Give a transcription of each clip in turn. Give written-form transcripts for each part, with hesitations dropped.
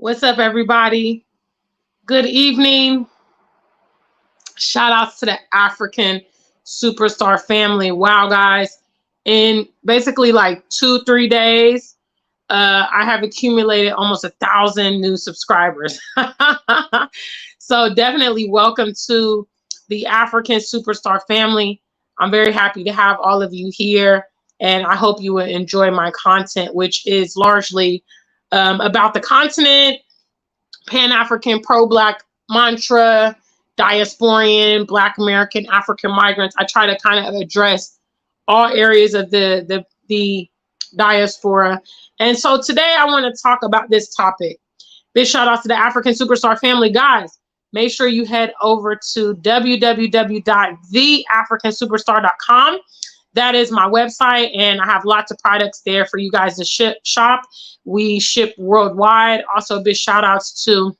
What's up, everybody? Good evening. Shout outs to the African Superstar family. Wow, guys. In basically like 2-3 days, I have accumulated almost 1,000 new subscribers. So definitely welcome to the African Superstar family. I'm very happy to have all of you here, and I hope you will enjoy my content, which is largely about the continent, Pan-African, pro-Black mantra, diasporian, Black American, African migrants. I try to kind of address all areas of the diaspora. And so today I want to talk about this topic. Big shout out to the African Superstar family. Guys, make sure you head over to www.theafricansuperstar.com. That is my website, and I have lots of products there for you guys to shop. We ship worldwide. Also, big shout outs to,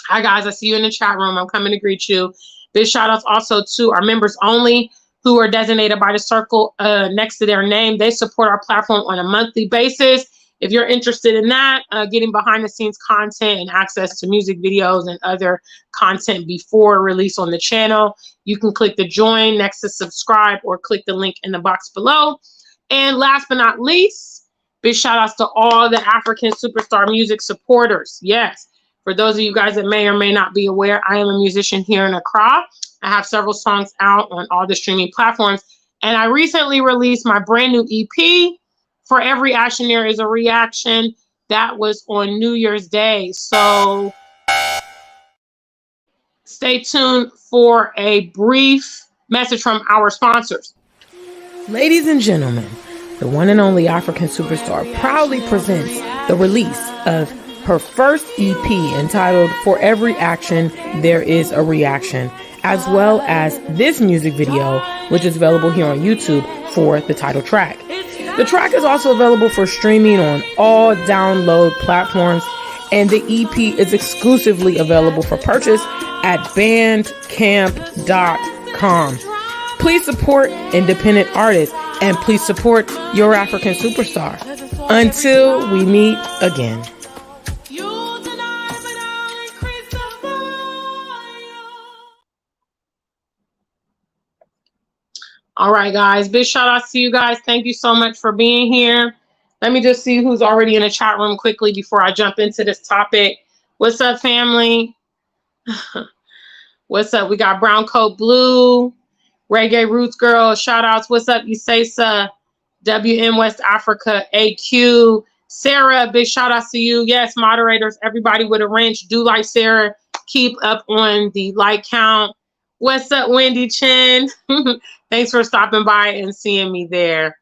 hi guys, I see you in the chat room. I'm coming to greet you. Big shout outs also to our members only who are designated by the circle next to their name. They support our platform on a monthly basis. If you're interested in that, getting behind the scenes content and access to music videos and other content before release on the channel, you can click the join next to subscribe or click the link in the box below. And last but not least, big shout outs to all the African Superstar music supporters. Yes, for those of you guys that may or may not be aware, I am a musician here in Accra. I have several songs out on all the streaming platforms. And I recently released my brand new EP, For Every Action There Is a Reaction. That was on New Year's Day. So stay tuned for a brief message from our sponsors. Ladies and gentlemen, the one and only African Superstar proudly presents the release of her first EP entitled For Every Action There Is a Reaction, as well as this music video, which is available here on YouTube for the title track. The track is also available for streaming on all download platforms, and the EP is exclusively available for purchase at bandcamp.com. Please support independent artists, and please support your African Superstar. Until we meet again. All right, guys, big shout outs to you guys. Thank you so much for being here. Let me just see who's already in the chat room quickly before I jump into this topic. What's up, family? What's up? We got Brown Coat Blue, Reggae Roots Girl, shout outs. What's up, Isesa, WM West Africa, AQ, Sarah, big shout outs to you. Yes, moderators, everybody with a wrench, do like Sarah, keep up on the like count. What's up, Wendy Chin? Thanks for stopping by and seeing me there.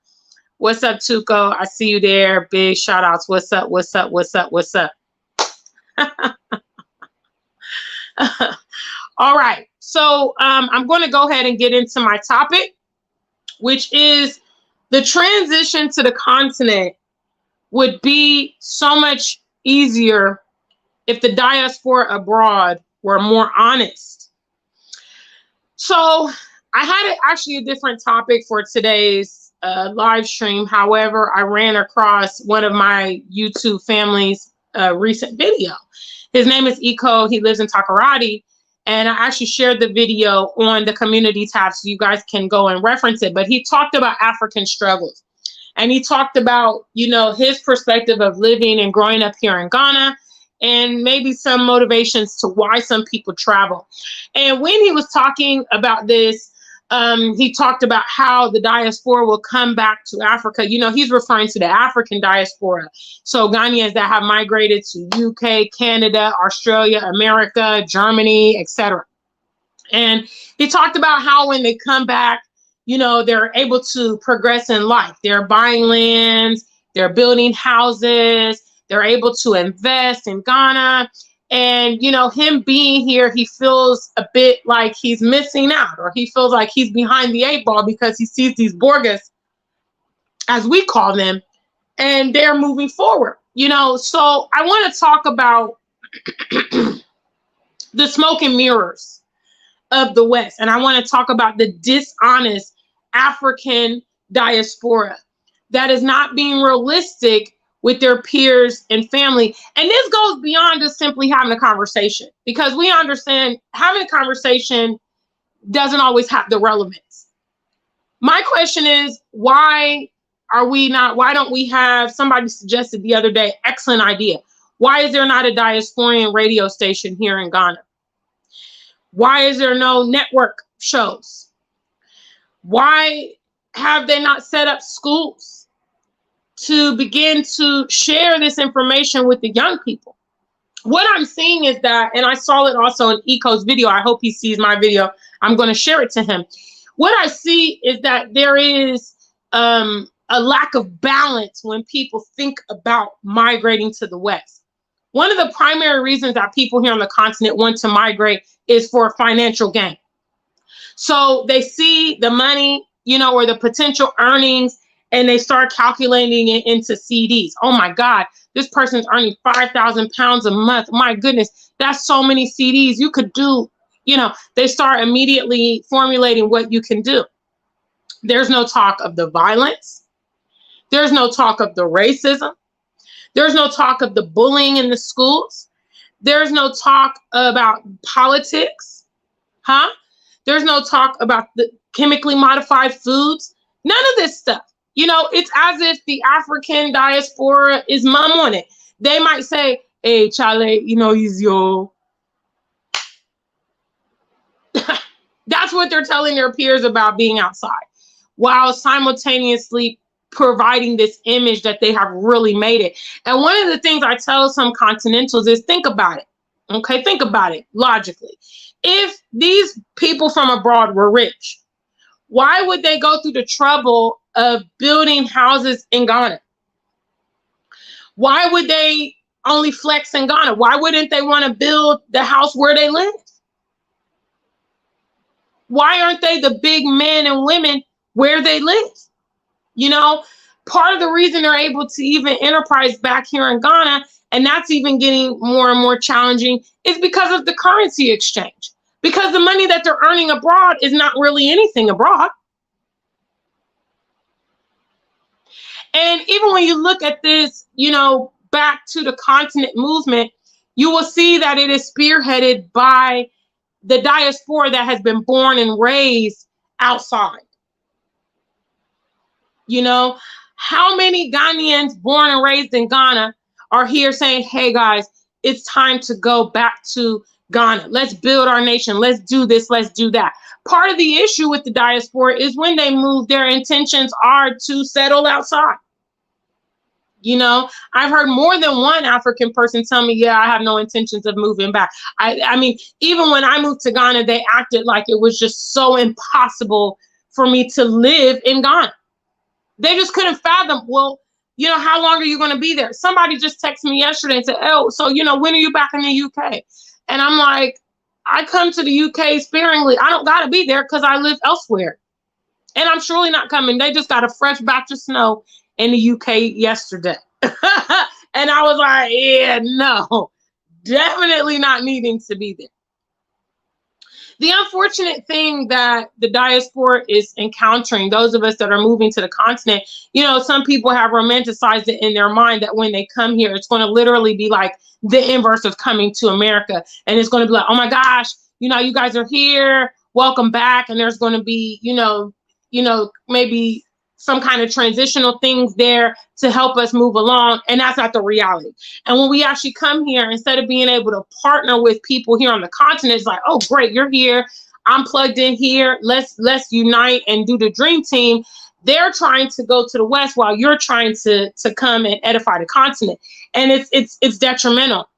What's up, Tuco? I see you there. Big shout outs. What's up? What's up? What's up? What's up? All right. So I'm going to go ahead and get into my topic, which is the transition to the continent would be so much easier if the diaspora abroad were more honest. So I had actually a different topic for today's live stream. However, I ran across one of my YouTube family's recent video. His name is Iko. He lives in Takoradi. And I actually shared the video on the community tab so you guys can go and reference it. But he talked about African struggles. And he talked about, you know, his perspective of living and growing up here in Ghana, and maybe some motivations to why some people travel. And when he was talking about this, he talked about how the diaspora will come back to Africa. You know, he's referring to the African diaspora. So Ghanaians that have migrated to UK, Canada, Australia, America, Germany, etc. And he talked about how when they come back, you know, they're able to progress in life. They're buying lands, they're building houses, they're able to invest in Ghana. And, you know, him being here, he feels a bit like he's missing out, or he feels like he's behind the 8 ball because he sees these Borgas, as we call them, and they're moving forward, you know. So I want to talk about the smoke and mirrors of the West. And I want to talk about the dishonest African diaspora that is not being realistic with their peers and family. And this goes beyond just simply having a conversation, because we understand having a conversation doesn't always have the relevance. My question is, why don't we have, somebody suggested the other day, excellent idea. Why is there not a diasporian radio station here in Ghana? Why is there no network shows? Why have they not set up schools to begin to share this information with the young people? What I'm seeing is that, and I saw it also in Eco's video, I hope he sees my video, I'm going to share it to him. What I see is that there is a lack of balance when people think about migrating to the West. One of the primary reasons that people here on the continent want to migrate is for financial gain. So they see the money, you know, or the potential earnings, and they start calculating it into CDs. Oh my God, this person's earning 5,000 pounds a month. My goodness, that's so many CDs you could do. You know, they start immediately formulating what you can do. There's no talk of the violence. There's no talk of the racism. There's no talk of the bullying in the schools. There's no talk about politics. There's no talk about the chemically modified foods. None of this stuff. You know, it's as if the African diaspora is mum on it. They might say, hey, Charlie, you know, he's your... That's what they're telling their peers about being outside, while simultaneously providing this image that they have really made it. And one of the things I tell some continentals is, think about it. Okay, think about it logically. If these people from abroad were rich, why would they go through the trouble of building houses in Ghana? Why would they only flex in Ghana? Why wouldn't they want to build the house where they live? Why aren't they the big men and women where they live? You know, part of the reason they're able to even enterprise back here in Ghana, and that's even getting more and more challenging, is because of the currency exchange. Because the money that they're earning abroad is not really anything abroad. And even when you look at this, you know, back to the continent movement, you will see that it is spearheaded by the diaspora that has been born and raised outside. You know, how many Ghanaians born and raised in Ghana are here saying, hey guys, it's time to go back to Ghana. Let's build our nation. Let's do this. Let's do that. Part of the issue with the diaspora is when they move, their intentions are to settle outside. You know, I've heard more than one African person tell me, yeah, I have no intentions of moving back. I mean, even when I moved to Ghana, they acted like it was just so impossible for me to live in Ghana. They just couldn't fathom, well, you know, how long are you going to be there? Somebody just texted me yesterday and said, oh, so, you know, when are you back in the UK? And I'm like, I come to the UK sparingly. I don't got to be there because I live elsewhere. And I'm surely not coming. They just got a fresh batch of snow in the UK yesterday. And I was like, yeah, no, definitely not needing to be there. The unfortunate thing that the diaspora is encountering, those of us that are moving to the continent, you know, some people have romanticized it in their mind that when they come here, it's going to literally be like the inverse of coming to America. And it's going to be like, oh my gosh, you know, you guys are here, welcome back. And there's going to be, you know, maybe some kind of transitional things there to help us move along. And that's not the reality. And when we actually come here, instead of being able to partner with people here on the continent, it's like, oh, great, you're here. I'm plugged in here. Let's unite and do the dream team. They're trying to go to the West while you're trying to come and edify the continent. And it's detrimental,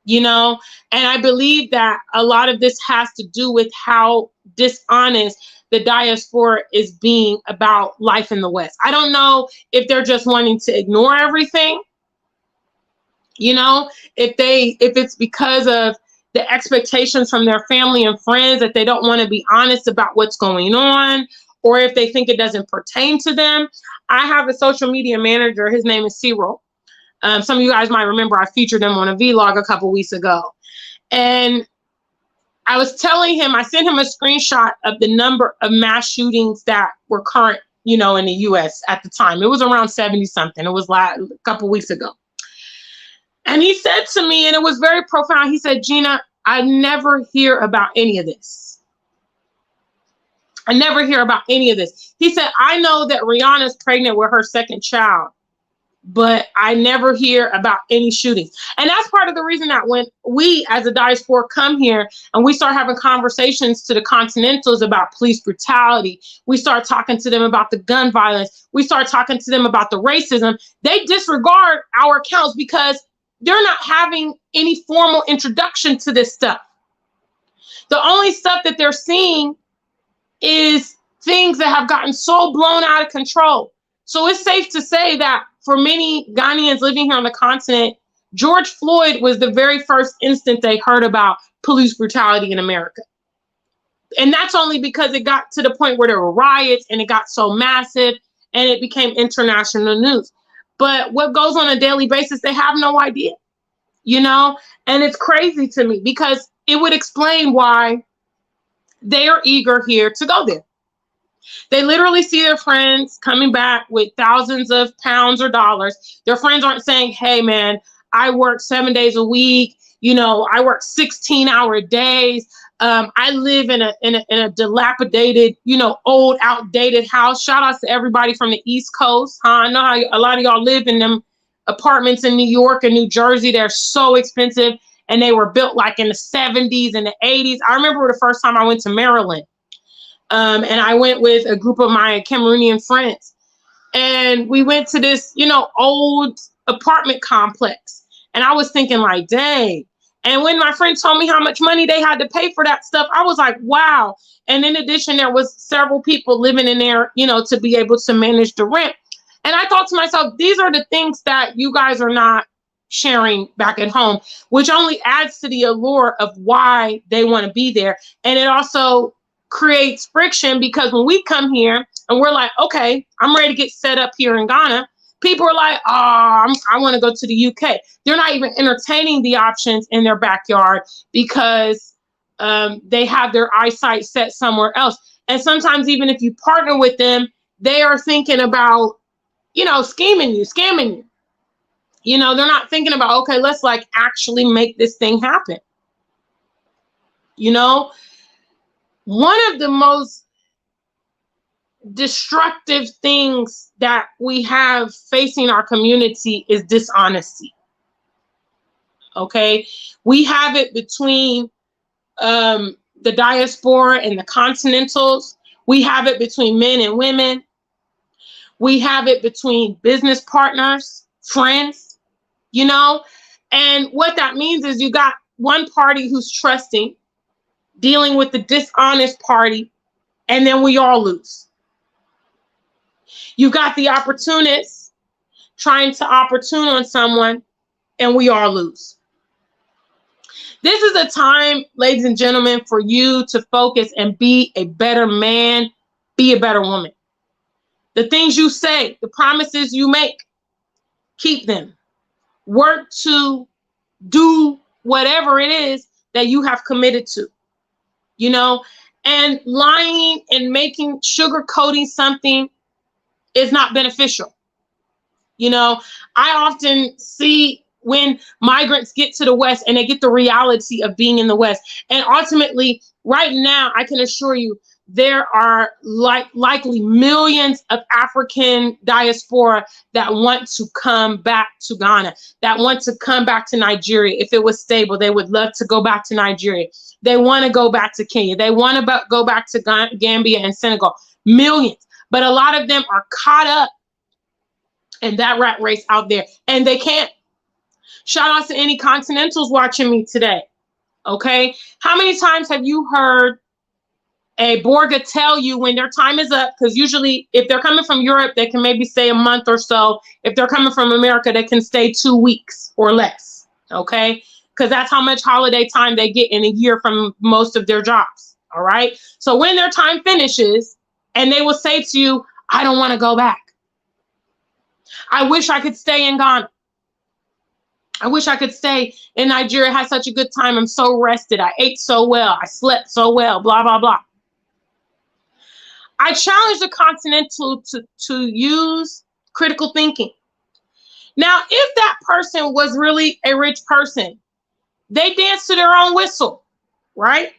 you know? And I believe that a lot of this has to do with how dishonest the diaspora is being about life in the West. I don't know if they're just wanting to ignore everything, you know, if it's because of the expectations from their family and friends that they don't want to be honest about what's going on, or if they think it doesn't pertain to them. I have a social media manager. His name is Cyril. Some of you guys might remember I featured him on a vlog a couple weeks ago. And I was telling him, I sent him a screenshot of the number of mass shootings that were current you know, in the US at the time. It was around 70 something. It was like a couple weeks ago. And he said to me, and it was very profound, he said, Gina, I never hear about any of this. I never hear about any of this. He said, I know that Rihanna's pregnant with her second child, but I never hear about any shootings. And that's part of the reason that when we as a diaspora come here and we start having conversations to the Continentals about police brutality, we start talking to them about the gun violence, we start talking to them about the racism, they disregard our accounts because they're not having any formal introduction to this stuff. The only stuff that they're seeing is things that have gotten so blown out of control. So it's safe to say that for many Ghanaians living here on the continent, George Floyd was the very first instant they heard about police brutality in America. And that's only because it got to the point where there were riots and it got so massive and it became international news. But what goes on a daily basis, they have no idea, you know? And it's crazy to me because it would explain why they are eager here to go there. They literally see their friends coming back with thousands of pounds or dollars. Their friends aren't saying, hey, man, I work 7 days a week. You know, I work 16-hour days. I live in a dilapidated, you know, old, outdated house. Shout out to everybody from the East Coast. I know how a lot of y'all live in them apartments in New York and New Jersey. They're so expensive, and they were built like in the 70s and the 80s. I remember the first time I went to Maryland, and I went with a group of my Cameroonian friends, and we went to this, you know, old apartment complex, and I was thinking like, dang. And when my friend told me how much money they had to pay for that stuff, I was like, wow. And in addition, there was several people living in there, you know, to be able to manage the rent. And I thought to myself, these are the things that you guys are not sharing back at home, which only adds to the allure of why they want to be there. And it also creates friction because when we come here and we're like, okay, I'm ready to get set up here in Ghana, people are like, oh, I want to go to the UK. They're not even entertaining the options in their backyard because they have their eyesight set somewhere else. And sometimes even if you partner with them, they are thinking about, you know, scamming you. You know, they're not thinking about, okay, let's like actually make this thing happen. You know, one of the most destructive things that we have facing our community is dishonesty. Okay, we have it between the diaspora and the continentals. We have it between men and women. We have it between business partners, friends, you know, and what that means is you got one party who's trusting, dealing with the dishonest party, and then we all lose. You got the opportunists trying to opportune on someone, and we all lose. This is a time, ladies and gentlemen, for you to focus and be a better man, be a better woman. The things you say, the promises you make, keep them. Work to do whatever it is that you have committed to, you know, and lying and sugarcoating something is not beneficial. You know, I often see when migrants get to the West and they get the reality of being in the West. And ultimately, right now, I can assure you, there are likely millions of African diaspora that want to come back to Ghana, that want to come back to Nigeria. If it was stable, they would love to go back to Nigeria. They want to go back to Kenya. They want to go back to Gambia and Senegal. Millions. But a lot of them are caught up in that rat race out there, and they can't. Shout out to any continentals watching me today. Okay? How many times have you heard a Borga tell you when their time is up? Because usually if they're coming from Europe, they can maybe stay a month or so. If they're coming from America, they can stay 2 weeks or less. Okay? Because that's how much holiday time they get in a year from most of their jobs. All right? So when their time finishes, and they will say to you, I don't want to go back. I wish I could stay in Ghana. I wish I could stay in Nigeria. I had such a good time. I'm so rested. I ate so well. I slept so well, blah, blah, blah. I challenge the Continental to use critical thinking. Now, if that person was really a rich person, they dance to their own whistle, right?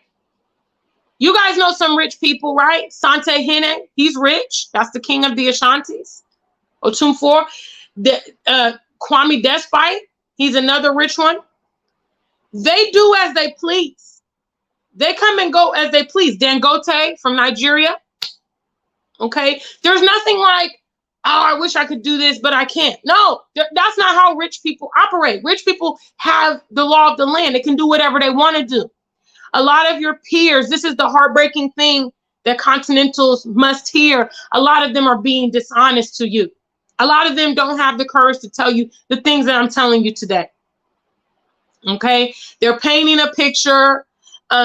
You guys know some rich people, right? Sante Hene, he's rich. That's the king of the Ashantis. Otumfor. Kwame Despite, he's another rich one. They do as they please. They come and go as they please. Dangote from Nigeria. Okay. There's nothing like, oh, I wish I could do this, but I can't. No, that's not how rich people operate. Rich people have the law of the land. They can do whatever they want to do. A lot of your peers, this is the heartbreaking thing that Continentals must hear. A lot of them are being dishonest to you. A lot of them don't have the courage to tell you the things that I'm telling you today. Okay, they're painting a picture.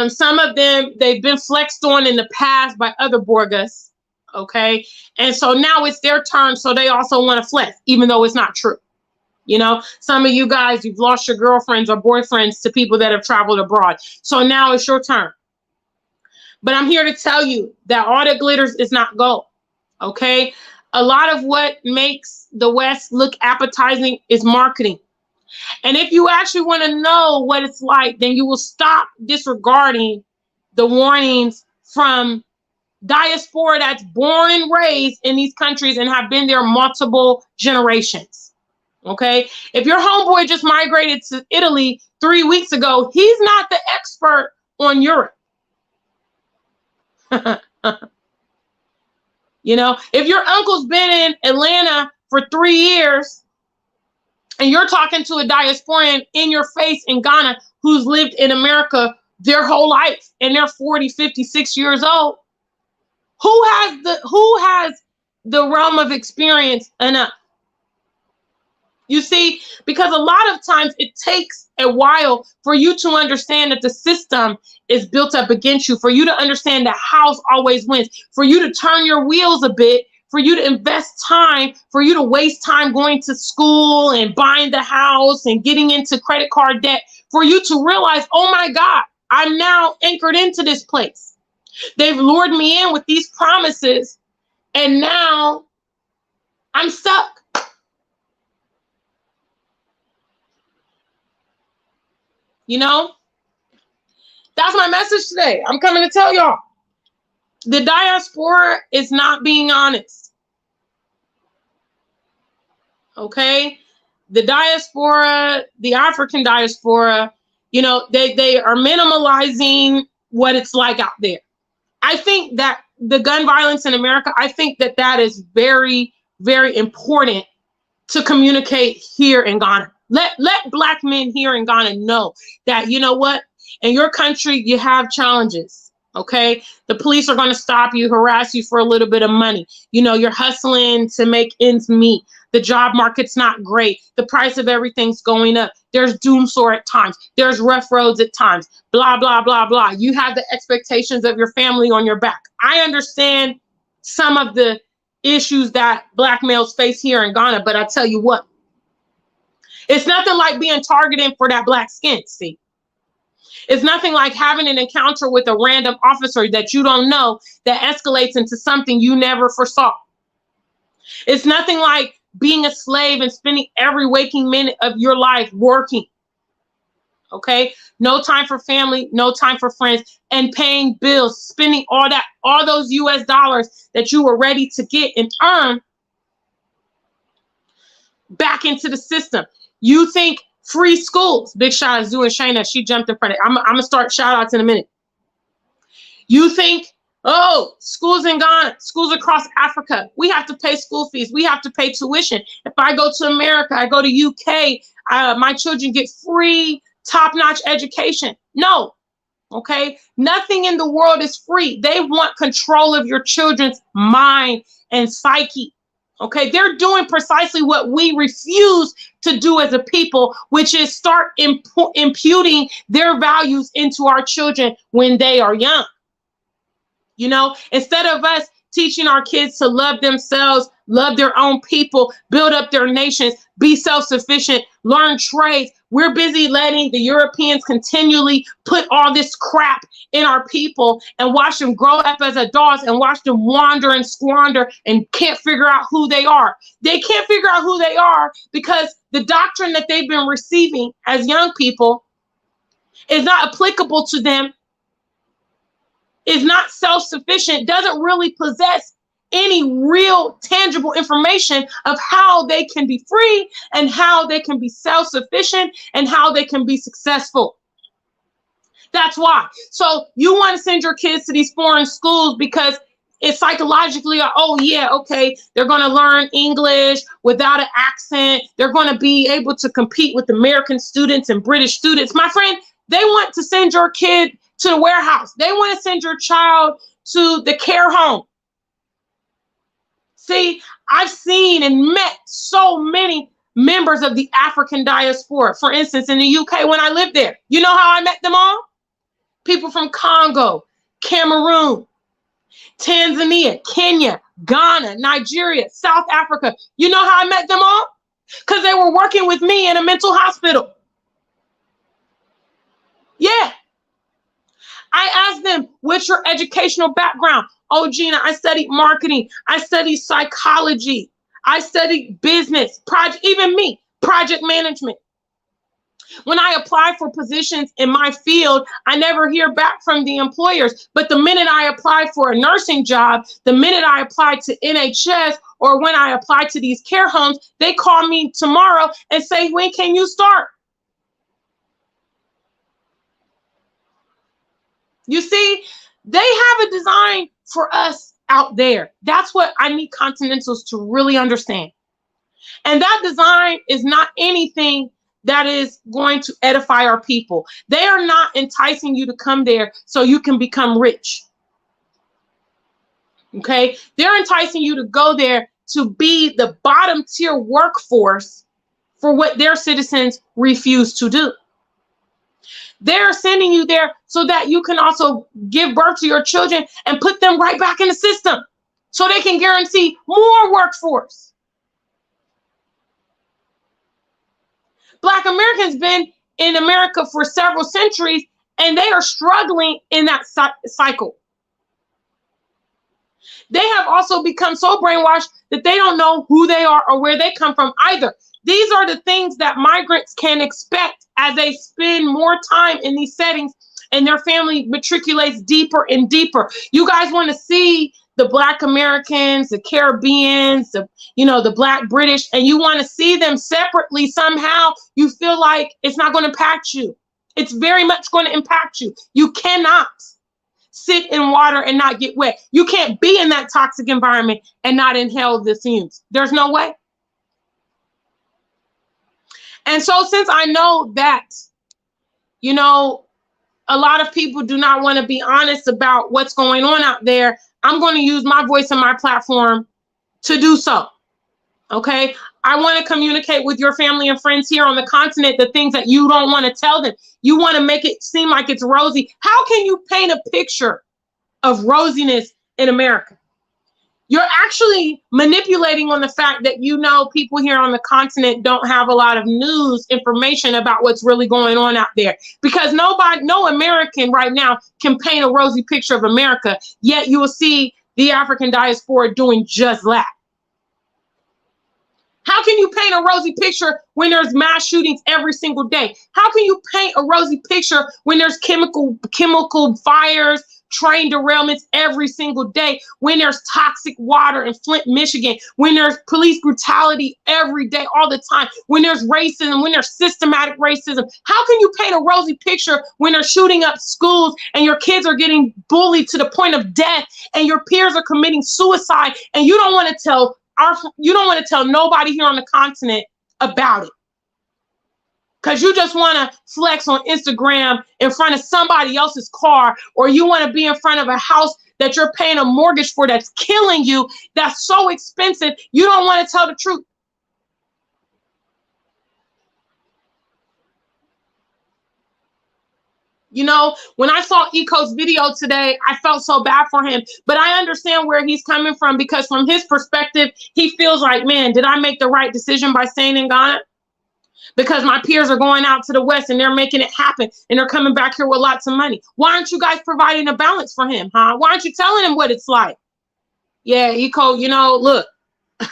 Some of them, they've been flexed on in the past by other Borgas. Okay, and so now it's their turn, so they also want to flex, even though it's not true. You know, some of you guys, you've lost your girlfriends or boyfriends to people that have traveled abroad. So now it's your turn. But I'm here to tell you that all that glitters is not gold. Okay, a lot of what makes the West look appetizing is marketing. And if you actually want to know what it's like, then you will stop disregarding the warnings from diaspora that's born and raised in these countries and have been there multiple generations. Okay, if your homeboy just migrated to Italy 3 weeks ago, he's not the expert on Europe. You know, if your uncle's been in Atlanta for 3 years and you're talking to a diasporan in your face in Ghana who's lived in America their whole life and they're 40, 56 years old, who has the realm of experience enough? You see, because a lot of times it takes a while for you to understand that the system is built up against you, for you to understand that house always wins, for you to turn your wheels a bit, for you to invest time, for you to waste time going to school and buying the house and getting into credit card debt, for you to realize, oh my God, I'm now anchored into this place. They've lured me in with these promises and now I'm stuck. You know, that's my message today. I'm coming to tell y'all, the diaspora is not being honest. Okay, the diaspora, the African diaspora, you know, they are minimalizing what it's like out there. I think that the gun violence in America, I think that that is very, very important to communicate here in Ghana. Let Black men here in Ghana know that, you know what, in your country, you have challenges, okay? The police are going to stop you, harass you for a little bit of money. You know, you're hustling to make ends meet. The job market's not great. The price of everything's going up. There's doomsore at times. There's rough roads at times, blah, blah, blah, blah. You have the expectations of your family on your back. I understand some of the issues that Black males face here in Ghana, but I tell you what, it's nothing like being targeted for that black skin, see? It's nothing like having an encounter with a random officer that you don't know that escalates into something you never foresaw. It's nothing like being a slave and spending every waking minute of your life working, okay? No time for family, no time for friends, and paying bills, spending all those US dollars that you were ready to get and earn back into the system. You think free schools, big shout out to Zoo and Shayna, she jumped in front of it. I'm gonna start shout outs in a minute. You think, oh, schools in Ghana, schools across Africa, we have to pay school fees, we have to pay tuition. If I go to America, I go to UK, my children get free, top-notch education. No, okay? Nothing in the world is free. They want control of your children's mind and psyche. Okay, they're doing precisely what we refuse to do as a people, which is start imputing their values into our children when they are young. You know, instead of us teaching our kids to love themselves, love their own people, build up their nations, be self-sufficient, learn trades. We're busy letting the Europeans continually put all this crap in our people and watch them grow up as adults and watch them wander and squander and can't figure out who they are. They can't figure out who they are because the doctrine that they've been receiving as young people is not applicable to them, is not self-sufficient, doesn't really possess any real tangible information of how they can be free and how they can be self-sufficient and how they can be successful. That's why. So you want to send your kids to these foreign schools because it's psychologically, oh yeah, okay, they're going to learn English without an accent. They're going to be able to compete with American students and British students. My friend, they want to send your kid to the warehouse. They want to send your child to the care home. See, I've seen and met so many members of the African diaspora. For instance, in the UK, when I lived there, you know how I met them all? People from Congo, Cameroon, Tanzania, Kenya, Ghana, Nigeria, South Africa. You know how I met them all? Because they were working with me in a mental hospital. Yeah. I asked them, what's your educational background? Oh, Gina, I studied marketing. I studied psychology. I studied business, even me, project management. When I apply for positions in my field, I never hear back from the employers. But the minute I apply for a nursing job, the minute I apply to NHS, or when I apply to these care homes, they call me tomorrow and say, when can you start? You see, they have a design for us out there. That's what I need Continentals to really understand. And that design is not anything that is going to edify our people. They are not enticing you to come there so you can become rich. Okay? They're enticing you to go there to be the bottom tier workforce for what their citizens refuse to do. They're sending you there so that you can also give birth to your children and put them right back in the system so they can guarantee more workforce. Black Americans been in America for several centuries and they are struggling in that cycle. They have also become so brainwashed that they don't know who they are or where they come from either. These are the things that migrants can expect as they spend more time in these settings and their family matriculates deeper and deeper. You guys want to see the Black Americans, the Caribbeans, the Black British, and you want to see them separately somehow. You feel like it's not going to impact you. It's very much going to impact you. You cannot sit in water and not get wet. You can't be in that toxic environment and not inhale the fumes. There's no way. And so since I know that, a lot of people do not want to be honest about what's going on out there, I'm going to use my voice and my platform to do so. Okay? I want to communicate with your family and friends here on the continent the things that you don't want to tell them. You want to make it seem like it's rosy. How can you paint a picture of rosiness in America? You're actually manipulating on the fact that people here on the continent don't have a lot of news information about what's really going on out there. Because no American right now can paint a rosy picture of America, yet you will see the African diaspora doing just that. How can you paint a rosy picture when there's mass shootings every single day? How can you paint a rosy picture when there's chemical fires, train derailments every single day, when there's toxic water in Flint, Michigan, when there's police brutality every day, all the time, when there's racism, when there's systematic racism? How can you paint a rosy picture when they're shooting up schools and your kids are getting bullied to the point of death and your peers are committing suicide and you don't want to tell nobody here on the continent about it? Because you just want to flex on Instagram in front of somebody else's car, or you want to be in front of a house that you're paying a mortgage for that's killing you, that's so expensive, you don't want to tell the truth. You know, when I saw Eco's video today, I felt so bad for him, but I understand where he's coming from, because from his perspective, he feels like, man, did I make the right decision by staying in Ghana? Because my peers are going out to the West and they're making it happen and they're coming back here with lots of money. Why aren't you guys providing a balance for him, huh? Why aren't you telling him what it's like? Yeah, Eco, you know, look,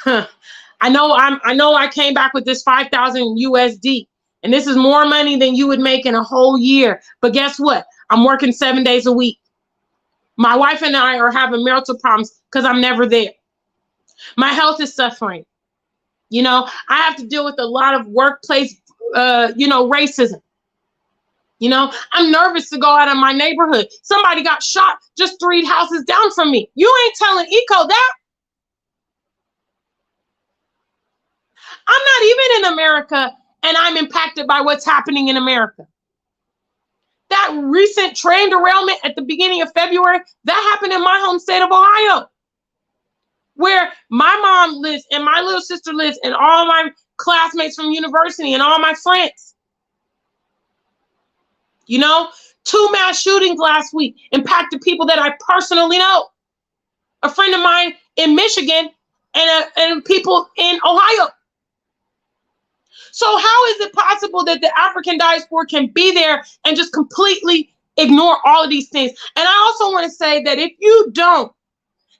I know I came back with this 5,000 USD, and this is more money than you would make in a whole year. But guess what? I'm working 7 days a week. My wife and I are having marital problems because I'm never there. My health is suffering. You know, I have to deal with a lot of workplace, racism. You know, I'm nervous to go out of my neighborhood. Somebody got shot just 3 houses down from me. You ain't telling Eco that. I'm not even in America, and I'm impacted by what's happening in America. That recent train derailment at the beginning of February, that happened in my home state of Ohio, where my mom lives and my little sister lives and all my classmates from university and all my friends. You know, 2 mass shootings last week impacted people that I personally know. A friend of mine in Michigan and people in Ohio. So how is it possible that the African diaspora can be there and just completely ignore all of these things? And I also want to say that if you don't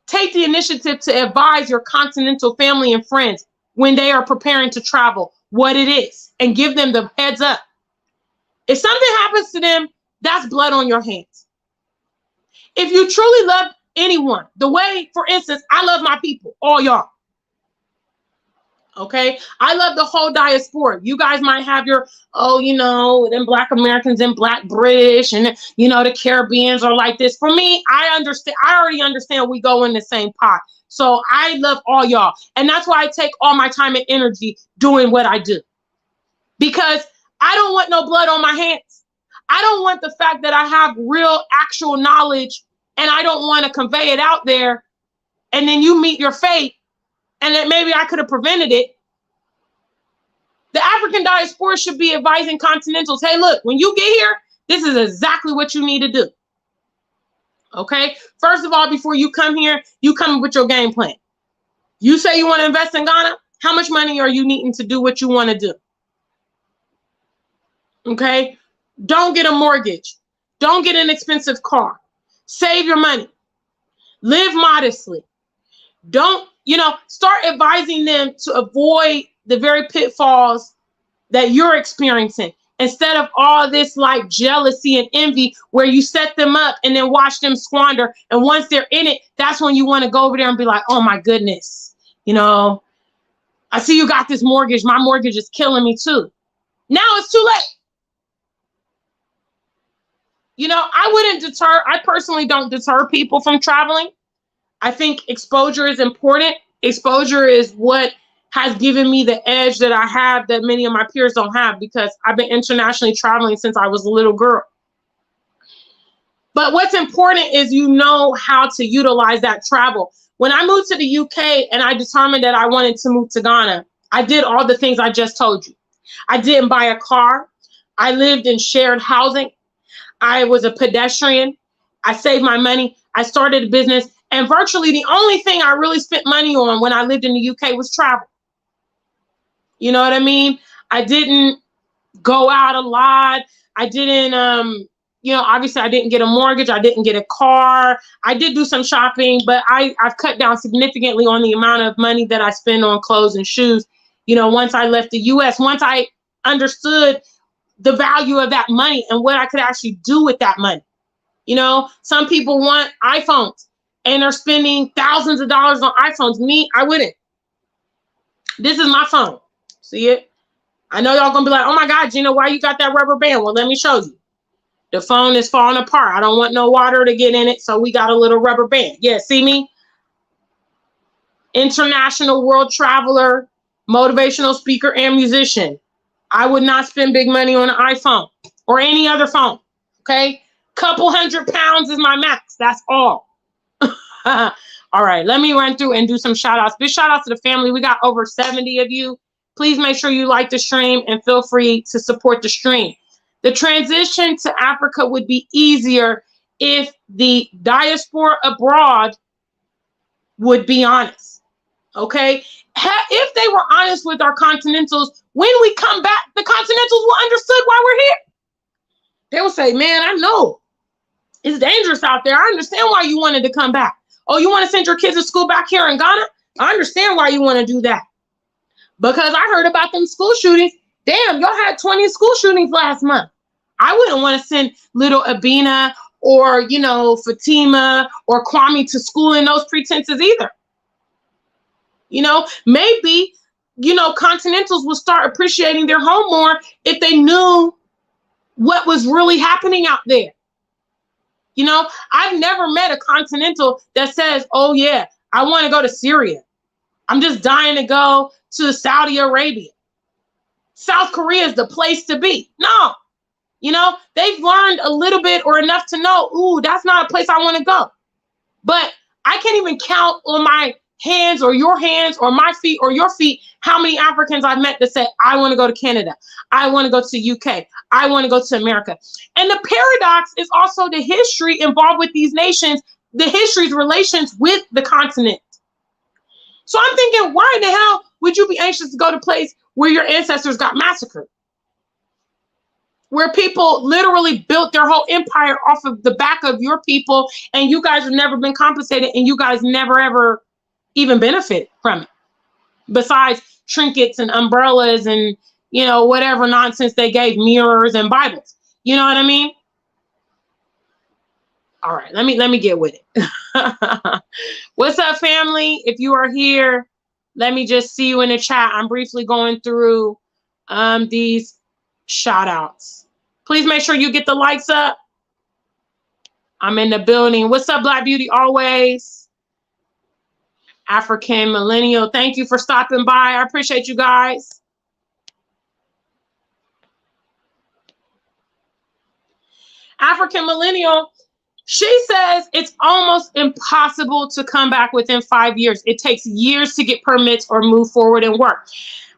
take the initiative to advise your continental family and friends when they are preparing to travel what it is and give them the heads up. If something happens to them, that's blood on your hands. If you truly love anyone, the way, for instance, I love my people, all y'all. Okay, I love the whole diaspora. You guys might have your, them Black Americans and Black British and, the Caribbeans are like this. For me, I understand. I already understand we go in the same pot. So I love all y'all. And that's why I take all my time and energy doing what I do. Because I don't want no blood on my hands. I don't want the fact that I have real, actual knowledge and I don't want to convey it out there. And then you meet your fate. And that maybe I could have prevented it. The African diaspora should be advising continentals, hey, look, when you get here, this is exactly what you need to do. Okay? First of all, before you come here, you come with your game plan. You say you want to invest in Ghana, how much money are you needing to do what you want to do? Okay? Don't get a mortgage. Don't get an expensive car. Save your money. Live modestly. Don't, start advising them to avoid the very pitfalls that you're experiencing, instead of all this like jealousy and envy where you set them up and then watch them squander. And once they're in it, that's when you want to go over there and be like, oh my goodness, I see you got this mortgage. My mortgage is killing me too. Now it's too late. I personally don't deter people from traveling. I think exposure is important. Exposure is what has given me the edge that I have that many of my peers don't have, because I've been internationally traveling since I was a little girl. But what's important is how to utilize that travel. When I moved to the UK and I determined that I wanted to move to Ghana, I did all the things I just told you. I didn't buy a car. I lived in shared housing. I was a pedestrian. I saved my money. I started a business. And virtually the only thing I really spent money on when I lived in the UK was travel. You know what I mean? I didn't go out a lot. I didn't, obviously I didn't get a mortgage. I didn't get a car. I did do some shopping, but I've cut down significantly on the amount of money that I spend on clothes and shoes. Once I left the US, once I understood the value of that money and what I could actually do with that money. Some people want iPhones and are spending thousands of dollars on iPhones. Me, I wouldn't. This is my phone. See it? I know y'all gonna be like, oh my God, Gina, why you got that rubber band? Well, let me show you. The phone is falling apart. I don't want no water to get in it, so we got a little rubber band. Yeah, see me? International world traveler, motivational speaker, and musician. I would not spend big money on an iPhone or any other phone. Okay? Couple 100 pounds is my max. That's all. All right, let me run through and do some shout outs. Big shout outs to the family. We got over 70 of you. Please make sure you like the stream and feel free to support the stream. The transition to Africa would be easier if the diaspora abroad would be honest, okay? If they were honest with our continentals, when we come back, the continentals will understand why we're here. They will say, man, I know it's dangerous out there. I understand why you wanted to come back. Oh, you want to send your kids to school back here in Ghana? I understand why you want to do that. Because I heard about them school shootings. Damn, y'all had 20 school shootings last month. I wouldn't want to send little Abina or, you know, Fatima or Kwame to school in those pretenses either. You know, maybe, you know, continentals will start appreciating their home more if they knew what was really happening out there. You know, I've never met a continental that says, oh, yeah, I want to go to Syria. I'm just dying to go to Saudi Arabia. South Korea is the place to be. No, you know, they've learned a little bit or enough to know, ooh, that's not a place I want to go. But I can't even count on my hands or your hands or my feet or your feet how many Africans I've met that said, I want to go to Canada. I want to go to UK. I want to go to America. And the paradox is also the history involved with these nations, the history's relations with the continent. So I'm thinking, why in the hell would you be anxious to go to a place where your ancestors got massacred? Where people literally built their whole empire off of the back of your people, and you guys have never been compensated, and you guys never ever even benefit from it. Besides trinkets and umbrellas and, you know, whatever nonsense they gave, mirrors and Bibles. You know what I mean? All right, let me get with it. What's up, family? If you are here, let me just see you in the chat. I'm briefly going through these shout outs. Please make sure you get the likes up. I'm in the building. What's up, Black Beauty? Always. African Millennial, thank you for stopping by. I appreciate you guys. African Millennial, she says it's almost impossible to come back within 5 years. It takes years to get permits or move forward and work.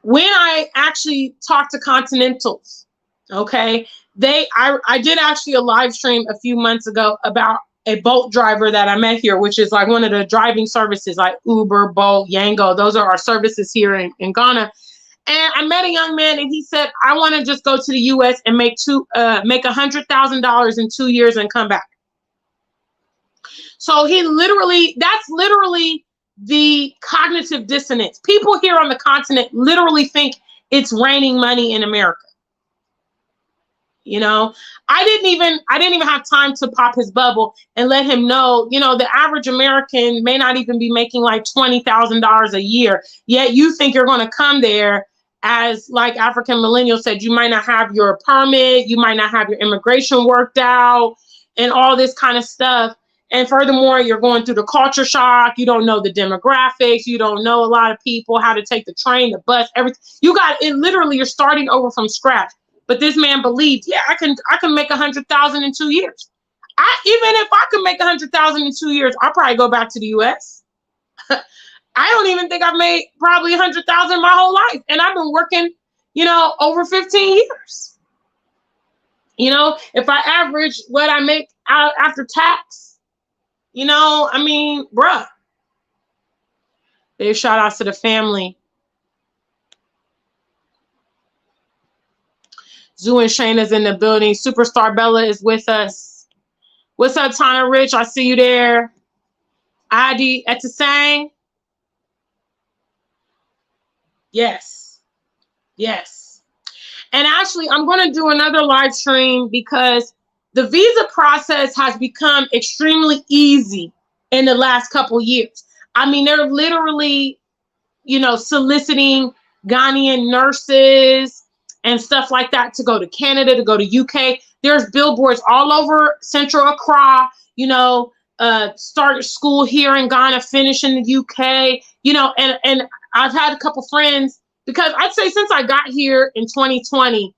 When I actually talked to Continentals, okay, I did actually a live stream a few months ago about a Bolt driver that I met here, which is like one of the driving services like Uber, Bolt, Yango. Those are our services here in Ghana. And I met a young man and he said, I want to just go to the US and make $100,000 in 2 years and come back. So that's literally the cognitive dissonance. People here on the continent literally think it's raining money in America. You know, I didn't even have time to pop his bubble and let him know, you know, the average American may not even be making like $20,000 a year. Yet you think you're going to come there as, like African Millennial said, you might not have your permit, you might not have your immigration worked out and all this kind of stuff. And furthermore, you're going through the culture shock. You don't know the demographics. You don't know a lot of people, how to take the train, the bus, everything. You got it. Literally, you're starting over from scratch. But this man believed, yeah, I can make 100,000 in 2 years. Even if I could make 100,000 in 2 years, I'll probably go back to the US. I don't even think I've made probably 100,000 my whole life. And I've been working, you know, over 15 years. You know, if I average what I make out after tax, you know, I mean, bruh. Big shout outs to the family. Zoo and Shayna's in the building. Superstar Bella is with us. What's up, Tana Rich? I see you there. Adi Etisang. Yes. Yes. And actually, I'm going to do another live stream because the visa process has become extremely easy in the last couple years. I mean, they're literally, you know, soliciting Ghanaian nurses and stuff like that to go to Canada, to go to UK. There's billboards all over Central Accra, you know, start school here in Ghana, finish in the UK, you know, and I've had a couple friends, because I'd say since I got here in 2020,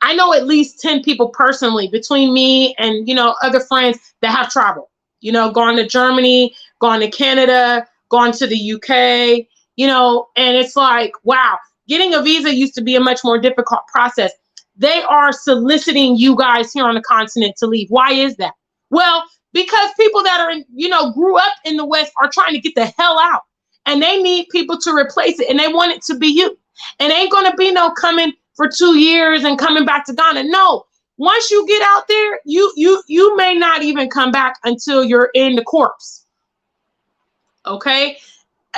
I know at least 10 people personally between me and, you know, other friends that have traveled, you know, gone to Germany, gone to Canada, gone to the UK, you know, and it's like, wow. Getting a visa used to be a much more difficult process. they are soliciting you guys here on the continent to leave. Why is that? Well, because people that are, grew up in the West are trying to get the hell out, and they need people to replace it, and they want it to be you. And ain't gonna be no coming for 2 years and coming back to Ghana. No, once you get out there, you may not even come back until you're in the corpse. Okay?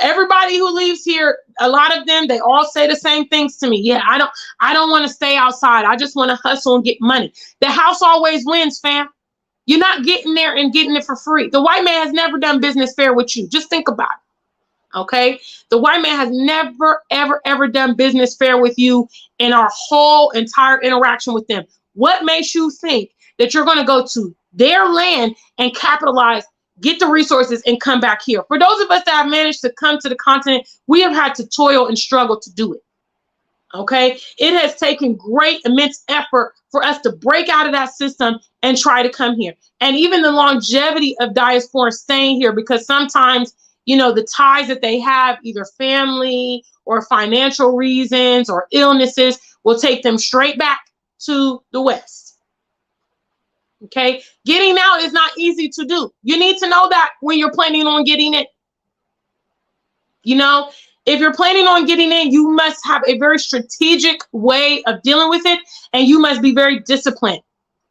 Everybody who leaves here, a lot of them, they all say the same things to me. Yeah, I don't want to stay outside. I just want to hustle and get money. The house always wins, fam. You're not getting there and getting it for free. The white man has never done business fair with you. Just think about it. Okay? The white man has never, ever, ever done business fair with you in our whole entire interaction with them. What makes you think that you're going to go to their land and capitalize, get the resources, and come back here? For those of us that have managed to come to the continent, we have had to toil and struggle to do it. Okay? It has taken great, immense effort for us to break out of that system and try to come here. And even the longevity of diaspora staying here, because sometimes, the ties that they have, either family or financial reasons or illnesses, will take them straight back to the West. Okay? Getting out is not easy to do. You need to know that when you're planning on getting in. If you're planning on getting in, you must have a very strategic way of dealing with it, and you must be very disciplined.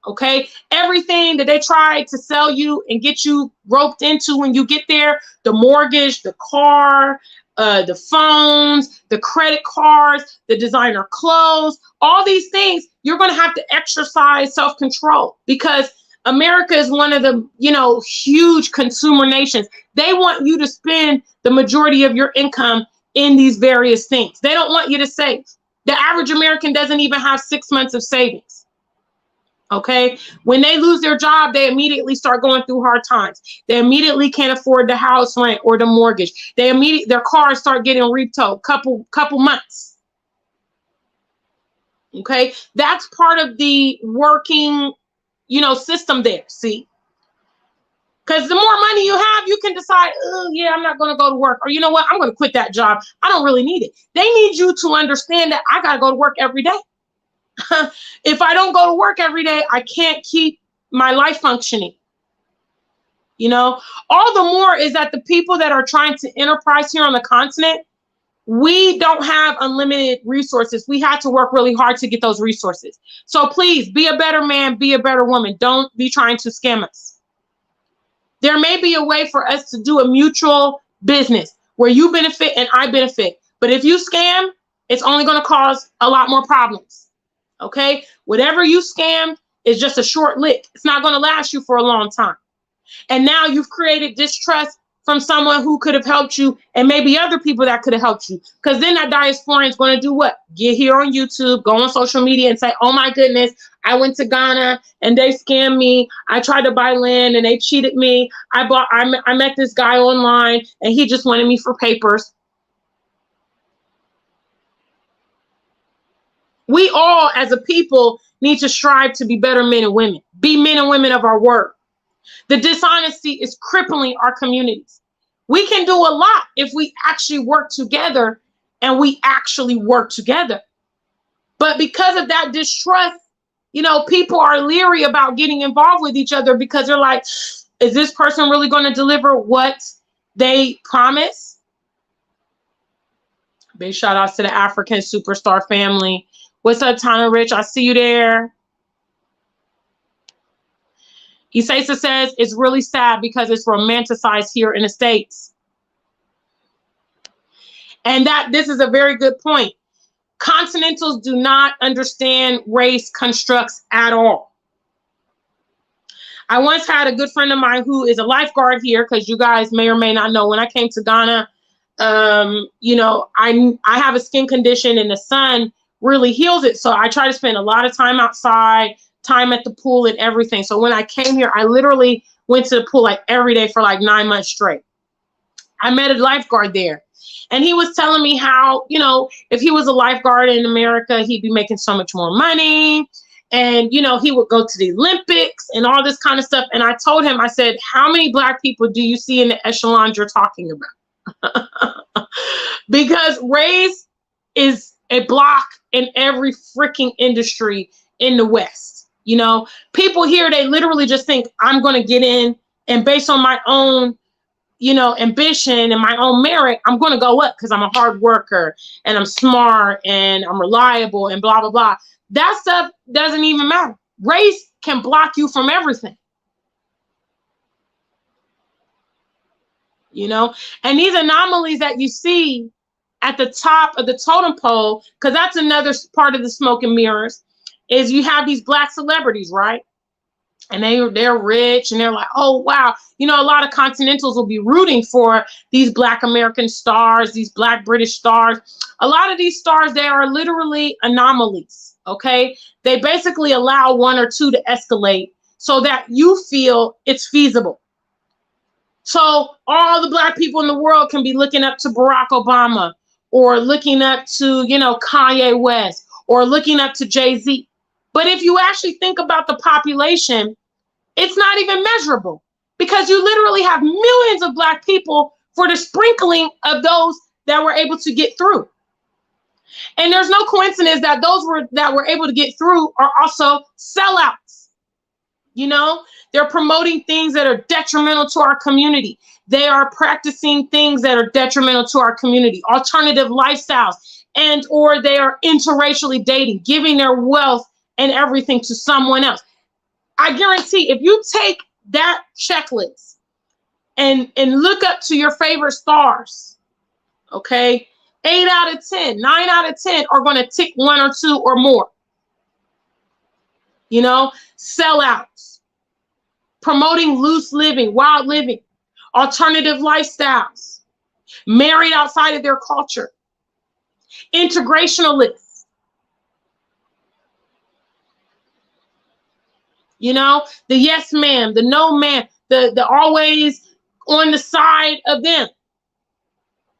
Okay? Everything that they try to sell you and get you roped into when you get there, the mortgage, the car, the phones, the credit cards, the designer clothes, all these things, you're going to have to exercise self-control, because America is one of the, huge consumer nations. They want you to spend the majority of your income in these various things. They don't want you to save. The average American doesn't even have 6 months of savings. Okay? When they lose their job, they immediately start going through hard times. They immediately can't afford the house rent or the mortgage. Their cars start getting repoed couple months. Okay? That's part of the working, system there, see? Because the more money you have, you can decide, oh, yeah, I'm not going to go to work. Or you know what? I'm going to quit that job. I don't really need it. They need you to understand that I got to go to work every day. If I don't go to work every day, I can't keep my life functioning. All the more is that the people that are trying to enterprise here on the continent, we don't have unlimited resources. We have to work really hard to get those resources. So please be a better man, be a better woman. Don't be trying to scam us. There may be a way for us to do a mutual business where you benefit and I benefit. But if you scam, it's only going to cause a lot more problems. Okay? Whatever you scammed is just a short lick. It's not going to last you for a long time. And now you've created distrust from someone who could have helped you, and maybe other people that could have helped you. Because then that diaspora is going to do what? Get here on YouTube, go on social media and say, oh my goodness, I went to Ghana and they scammed me. I tried to buy land and they cheated me. I met this guy online and he just wanted me for papers. We all, as a people, need to strive to be better men and women. Be men and women of our word. The dishonesty is crippling our communities. We can do a lot if we actually work together, and we actually work together. But because of that distrust, people are leery about getting involved with each other, because they're like, is this person really going to deliver what they promise? Big shout outs to the African Superstar family. What's up, Tana Rich? I see you there. Isesa says it's really sad because it's romanticized here in the States. And this is a very good point. Continentals do not understand race constructs at all. I once had a good friend of mine who is a lifeguard here, because you guys may or may not know, when I came to Ghana, I have a skin condition and the sun really heals it. So I try to spend a lot of time outside, time at the pool and everything. So when I came here, I literally went to the pool like every day for like 9 months straight. I met a lifeguard there, and he was telling me how, if he was a lifeguard in America, he'd be making so much more money. And, he would go to the Olympics and all this kind of stuff. And I told him, I said, how many Black people do you see in the echelons you're talking about? Because race is a block in every freaking industry in the West. You know, people here, they literally just think I'm going to get in, and based on my own, you know, ambition and my own merit, I'm going to go up because I'm a hard worker and I'm smart and I'm reliable and blah, blah, blah. That stuff doesn't even matter. Race can block you from everything. You know, and these anomalies that you see at the top of the totem pole, because that's another part of the smoke and mirrors, is you have these Black celebrities, right? And they're rich and they're like, oh, wow. You know, a lot of Continentals will be rooting for these Black American stars, these Black British stars. A lot of these stars, they are literally anomalies, okay? They basically allow one or two to escalate so that you feel it's feasible. So all the Black people in the world can be looking up to Barack Obama, or looking up to, you know, Kanye West, or looking up to Jay-Z. But if you actually think about the population, it's not even measurable, because you literally have millions of Black people for the sprinkling of those that were able to get through. And there's no coincidence that those that were able to get through are also sellouts. You know, they're promoting things that are detrimental to our community. They are practicing things that are detrimental to our community, alternative lifestyles, and or they are interracially dating, giving their wealth and everything to someone else. I guarantee if you take that checklist and look up to your favorite stars, okay, 8 out of 10, 9 out of 10 are going to tick 1 or 2 or more. You know, sellouts, promoting loose living, wild living, alternative lifestyles, married outside of their culture, integrationalists, you know, the yes man, the no man, the always on the side of them.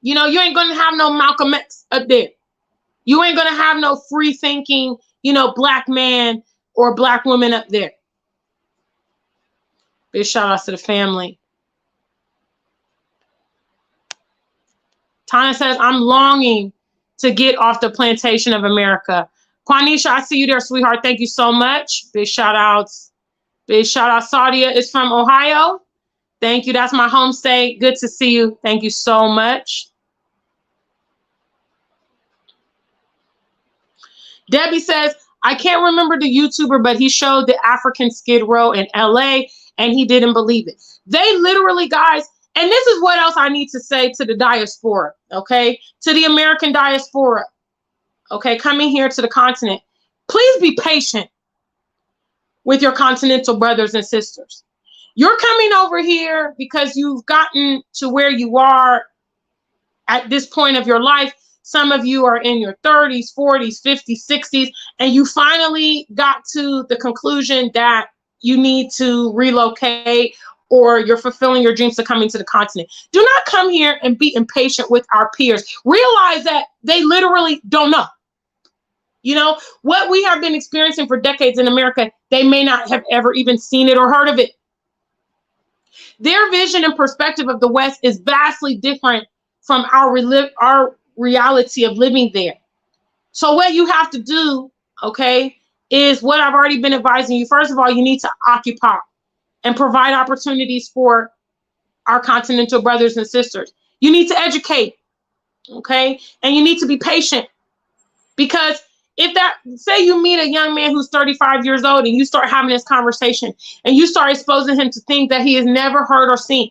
You know, you ain't gonna have no Malcolm X up there. You ain't gonna have no free thinking, you know, Black man or Black woman up there. Big shout out to the family. Tanya says, I'm longing to get off the plantation of America. Quanisha, I see you there, sweetheart. Thank you so much. Big shout outs. Big shout out. Saudia is from Ohio. Thank you. That's my home state. Good to see you. Thank you so much. Debbie says, I can't remember the YouTuber, but he showed the African Skid Row in LA and he didn't believe it. They literally, guys, and this is what else I need to say to the diaspora, okay? To the American diaspora, okay, coming here to the continent. Please be patient with your continental brothers and sisters. You're coming over here because you've gotten to where you are at this point of your life. Some of you are in your 30s, 40s, 50s, 60s, and you finally got to the conclusion that you need to relocate or you're fulfilling your dreams to coming to the continent. Do not come here and be impatient with our peers. Realize that they literally don't know. You know, what we have been experiencing for decades in America, they may not have ever even seen it or heard of it. Their vision and perspective of the West is vastly different from our reality of living there. So what you have to do, okay, is what I've already been advising you. First of all, you need to occupy and provide opportunities for our continental brothers and sisters. You need to educate, okay? And you need to be patient, because if that, say you meet a young man who's 35 years old and you start having this conversation and you start exposing him to things that he has never heard or seen,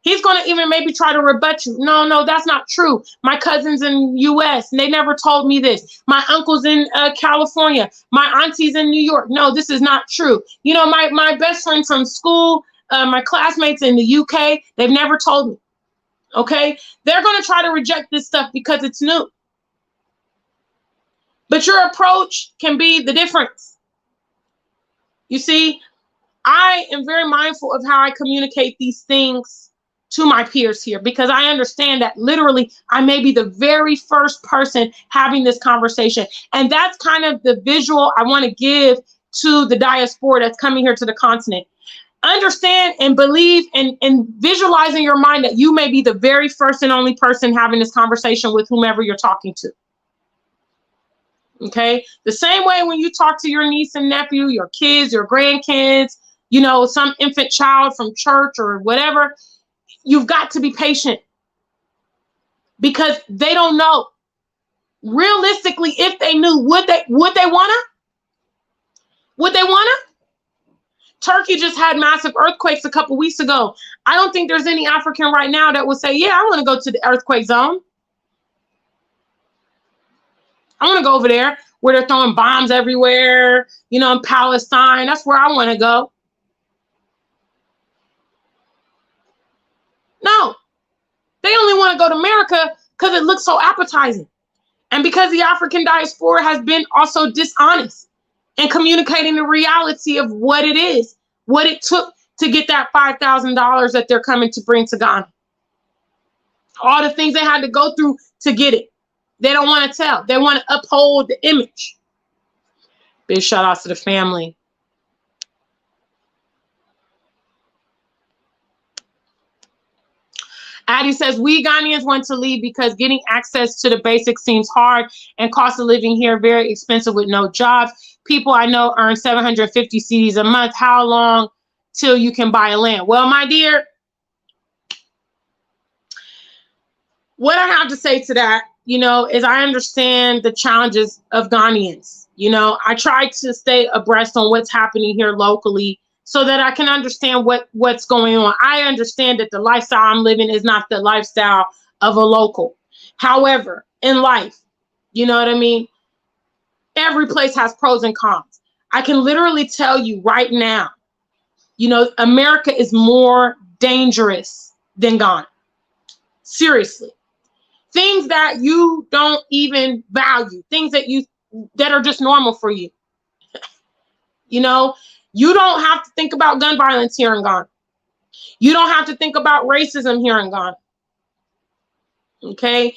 he's going to even maybe try to rebut you. No, that's not true. My cousins in US, they never told me this. My uncles in California, my aunties in New York. No, this is not true. You know, my best friend from school, my classmates in the UK, they've never told me. Okay? They're going to try to reject this stuff because it's new. But your approach can be the difference. You see, I am very mindful of how I communicate these things to my peers here, because I understand that literally I may be the very first person having this conversation. And that's kind of the visual I want to give to the diaspora that's coming here to the continent. Understand and believe and visualize in your mind that you may be the very first and only person having this conversation with whomever you're talking to. Okay. The same way when you talk to your niece and nephew, your kids, your grandkids, you know, some infant child from church or whatever, you've got to be patient because they don't know. Realistically, if they knew, would they wanna? Would they wanna? Turkey just had massive earthquakes a couple weeks ago. I don't think there's any African right now that would say, yeah, I want to go to the earthquake zone. I want to go over there where they're throwing bombs everywhere, you know, in Palestine. That's where I want to go. No, they only want to go to America because it looks so appetizing. And because the African diaspora has been also dishonest in communicating the reality of what it is, what it took to get that $5,000 that they're coming to bring to Ghana. All the things they had to go through to get it. They don't want to tell. They want to uphold the image. Big shout out to the family. Addie says, we Ghanaians want to leave because getting access to the basics seems hard and cost of living here very expensive with no jobs. People I know earn 750 cedis a month. How long till you can buy a land? Well, my dear, what I have to say to that, you know, is I understand the challenges of Ghanaians. You know, I try to stay abreast on what's happening here locally so that I can understand what's going on. I understand that the lifestyle I'm living is not the lifestyle of a local. However, in life, you know what I mean? Every place has pros and cons. I can literally tell you right now, you know, America is more dangerous than Ghana. Seriously. Things that you don't even value, things that are just normal for you. You know, you don't have to think about gun violence here in Ghana. You don't have to think about racism here in Ghana. Okay.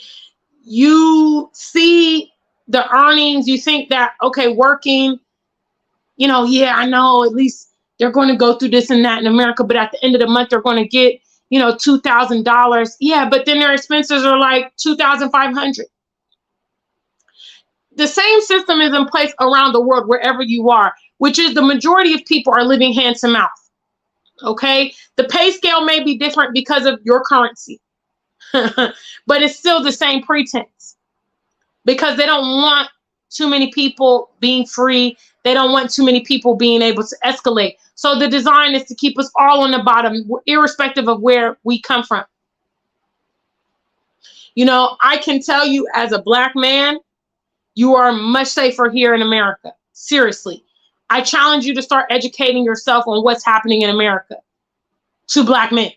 You see the earnings, you think that, okay, working, you know, yeah, I know at least they're going to go through this and that in America, but at the end of the month, they're going to get, you know, $2,000. Yeah, but then their expenses are like $2,500. The same system is in place around the world, wherever you are, which is the majority of people are living hand to mouth. Okay. The pay scale may be different because of your currency, but it's still the same pretense because they don't want too many people being free. They don't want too many people being able to escalate. So the design is to keep us all on the bottom, irrespective of where we come from. You know, I can tell you as a Black man, you are much safer here in America. Seriously. I challenge you to start educating yourself on what's happening in America to Black men.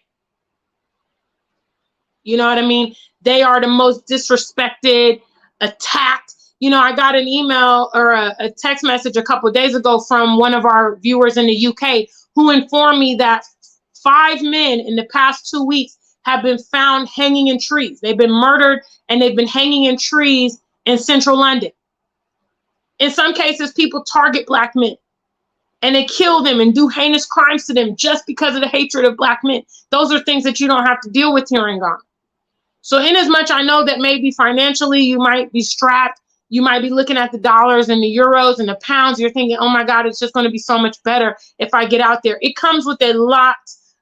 You know what I mean? They are the most disrespected, attacked. You know, I got an email or a text message a couple of days ago from one of our viewers in the UK who informed me that 5 men in the past 2 weeks have been found hanging in trees. They've been murdered and they've been hanging in trees in central London. In some cases, people target Black men and they kill them and do heinous crimes to them just because of the hatred of Black men. Those are things that you don't have to deal with here in Ghana. So in as much I know that maybe financially you might be strapped, you might be looking at the dollars and the euros and the pounds. You're thinking, oh my God, it's just going to be so much better if I get out there. It comes with a lot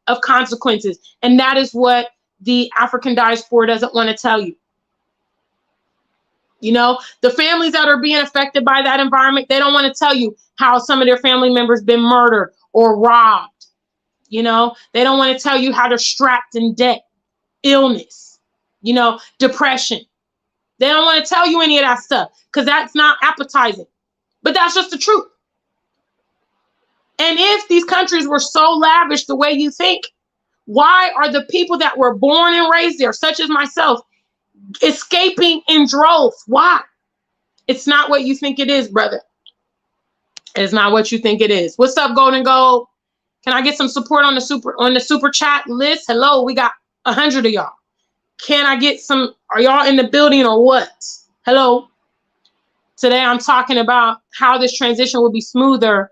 of consequences. And that is what the African diaspora doesn't want to tell you. You know, the families that are being affected by that environment, they don't want to tell you how some of their family members been murdered or robbed. You know, they don't want to tell you how they're strapped in debt, illness, you know, depression. They don't want to tell you any of that stuff because that's not appetizing. But that's just the truth. And if these countries were so lavish the way you think, why are the people that were born and raised there, such as myself, escaping in droves? Why? It's not what you think it is, brother. It's not what you think it is. What's up, Golden Gold? Can I get some support on the super chat list? Hello, we got 100 of y'all. Can I get some? Are y'all in the building or what? Hello. Today I'm talking about how this transition would be smoother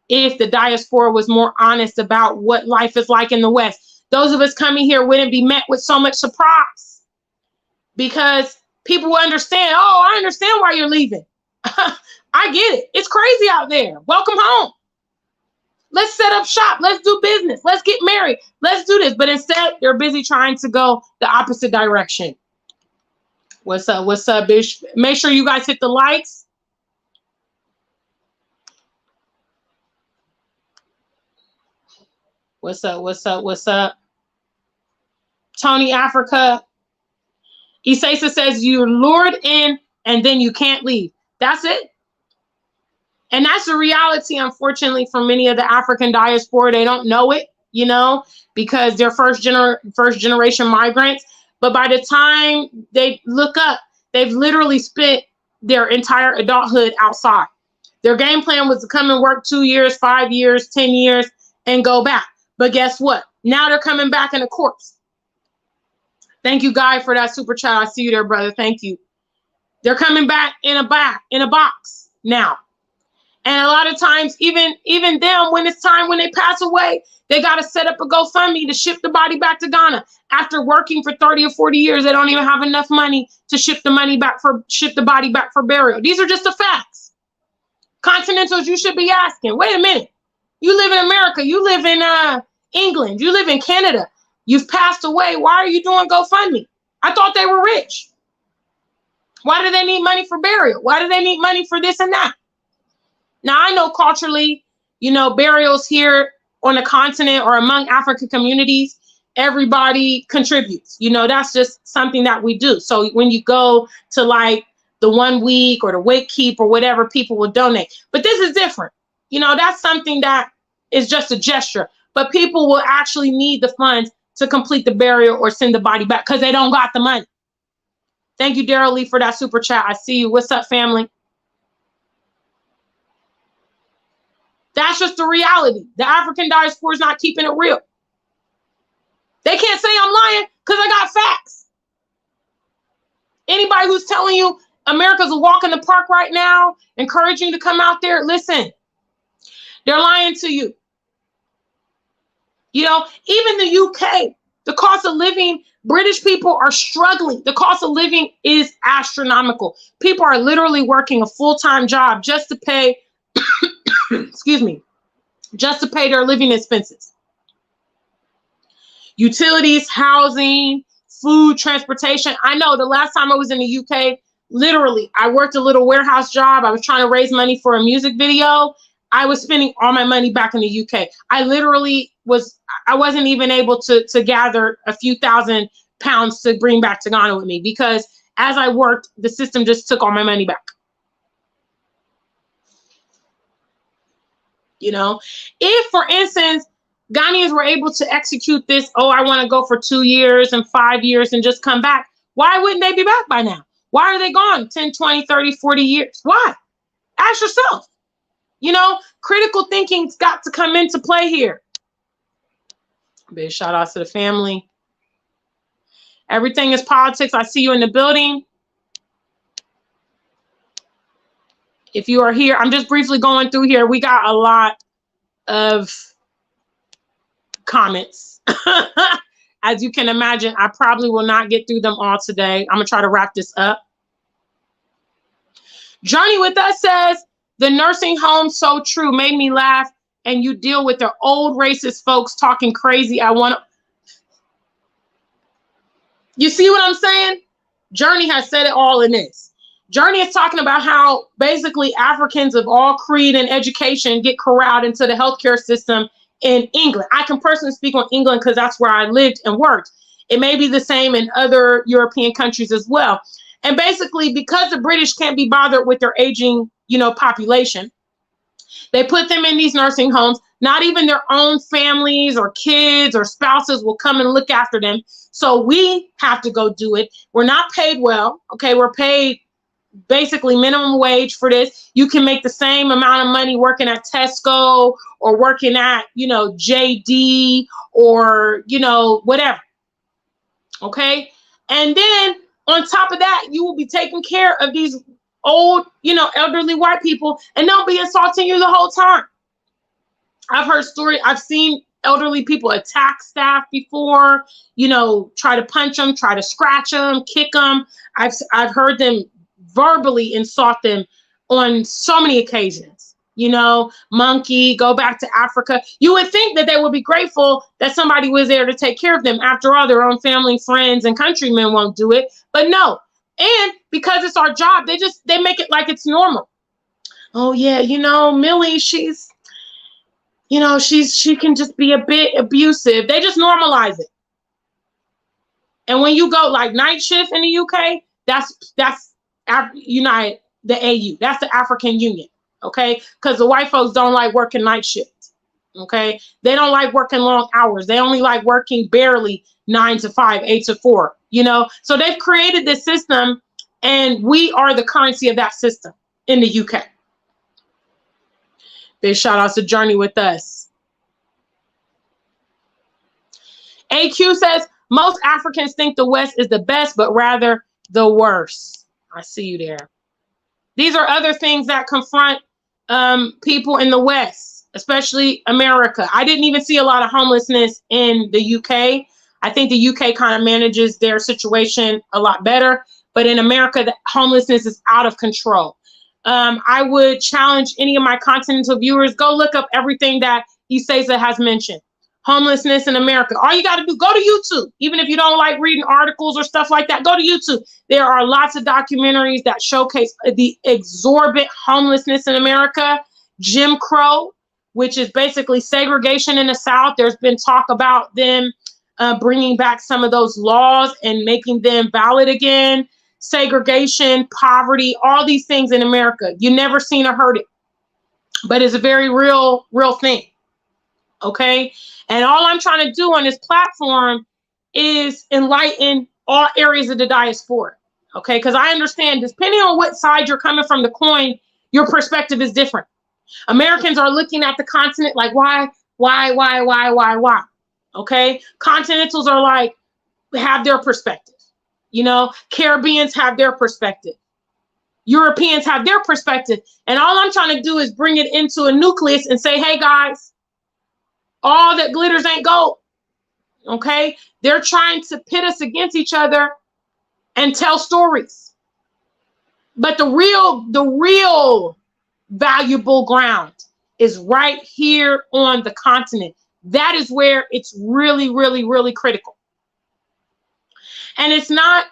if the diaspora was more honest about what life is like in the West. Those of us coming here wouldn't be met with so much surprise because people will understand. Oh, I understand why you're leaving. I get it. It's crazy out there. Welcome home. Let's set up shop. Let's do business. Let's get married. Let's do this. But instead, they're busy trying to go the opposite direction. What's up? What's up, bitch? Make sure you guys hit the likes. What's up? What's up? What's up? Tony Africa. Isasa says you're lured in and then you can't leave. That's it. And that's the reality, unfortunately, for many of the African diaspora. They don't know it, you know, because they're first generation migrants. But by the time they look up, they've literally spent their entire adulthood outside. Their game plan was to come and work 2 years, 5 years, 10 years, and go back. But guess what? Now they're coming back in a corpse. Thank you, Guy, for that super chat. I see you there, brother. Thank you. They're coming back in a box now. And a lot of times, even them, when it's time, when they pass away, they got to set up a GoFundMe to ship the body back to Ghana. After working for 30 or 40 years, they don't even have enough money to ship the body back for burial. These are just the facts. Continentals, you should be asking, wait a minute. You live in America. You live in England. You live in Canada. You've passed away. Why are you doing GoFundMe? I thought they were rich. Why do they need money for burial? Why do they need money for this and that? Now, I know culturally, you know, burials here on the continent or among African communities, everybody contributes. You know, that's just something that we do. So when you go to like the 1 week or the wake keep or whatever, people will donate. But this is different. You know, that's something that is just a gesture. But people will actually need the funds to complete the burial or send the body back because they don't got the money. Thank you, Daryl Lee, for that super chat. I see you. What's up, family? That's just the reality. The African diaspora is not keeping it real. They can't say I'm lying because I got facts. Anybody who's telling you America's a walk in the park right now, encouraging you to come out there, listen, they're lying to you. You know, even the UK, the cost of living, British people are struggling. The cost of living is astronomical. People are literally working a full-time job just to pay excuse me, just to pay their living expenses. Utilities, housing, food, transportation. I know the last time I was in the UK, literally, I worked a little warehouse job. I was trying to raise money for a music video. I was spending all my money back in the UK. I wasn't even able to gather a few £1,000s to bring back to Ghana with me because as I worked, the system just took all my money back. You know, if, for instance, Ghanaians were able to execute this, oh, I want to go for 2 years and 5 years and just come back, why wouldn't they be back by now? Why are they gone 10, 20, 30, 40 years? Why? Ask yourself. You know, critical thinking's got to come into play here. Big shout out to the family. Everything is politics. I see you in the building. If you are here, I'm just briefly going through here. We got a lot of comments. As you can imagine, I probably will not get through them all today. I'm going to try to wrap this up. Journey with us says, the nursing home, so true, made me laugh. And you deal with the old racist folks talking crazy. You see what I'm saying? Journey has said it all in this. Journey is talking about how basically Africans of all creed and education get corralled into the healthcare system in England. I can personally speak on England because that's where I lived and worked. It may be the same in other European countries as well. And basically, because the British can't be bothered with their aging, you know, population, they put them in these nursing homes. Not even their own families or kids or spouses will come and look after them. So we have to go do it. We're not paid well. Okay, we're paid basically minimum wage for this. You can make the same amount of money working at Tesco or working at, you know, JD or, you know, whatever. Okay. And then on top of that, you will be taking care of these old, you know, elderly white people, and they'll be insulting you the whole time. I've heard stories. I've seen elderly people attack staff before, you know, try to punch them, try to scratch them, kick them. I've heard them verbally insult them on so many occasions. You know, monkey, go back to Africa. You would think that they would be grateful that somebody was there to take care of them. After all, their own family, friends, and countrymen won't do it. But no. And because it's our job, they make it like it's normal. Oh yeah, you know, Millie, she's, you know, she can just be a bit abusive. They just normalize it. And when you go like night shift in the UK, that's United, the AU. That's the African Union. Okay, because the white folks don't like working night shifts. Okay, they don't like working long hours. They only like working barely 9 to 5, 8 to 4. You know, so they've created this system, and we are the currency of that system in the UK. Big shout outs to Journey with Us. AQ says most Africans think the West is the best, but rather the worst. I see you there. These are other things that confront people in the West, especially America. I didn't even see a lot of homelessness in the UK. I think the UK kind of manages their situation a lot better. But in America, the homelessness is out of control. I would challenge any of my continental viewers, go look up everything that Isesa has mentioned. Homelessness in America. All you got to do, go to YouTube. Even if you don't like reading articles or stuff like that, go to YouTube. There are lots of documentaries that showcase the exorbitant homelessness in America. Jim Crow, which is basically segregation in the South. There's been talk about them bringing back some of those laws and making them valid again. Segregation, poverty, all these things in America. You never seen or heard it, but it's a very real thing. Okay. And all I'm trying to do on this platform is enlighten all areas of the diaspora. Okay. Because I understand, depending on what side you're coming from the coin, your perspective is different. Americans are looking at the continent like, why? Okay. Continentals are like, have their perspective. You know, Caribbeans have their perspective. Europeans have their perspective. And all I'm trying to do is bring it into a nucleus and say, hey, guys, all that glitters ain't gold. Okay. They're trying to pit us against each other and tell stories. But the real valuable ground is right here on the continent. That is where it's really critical. And it's not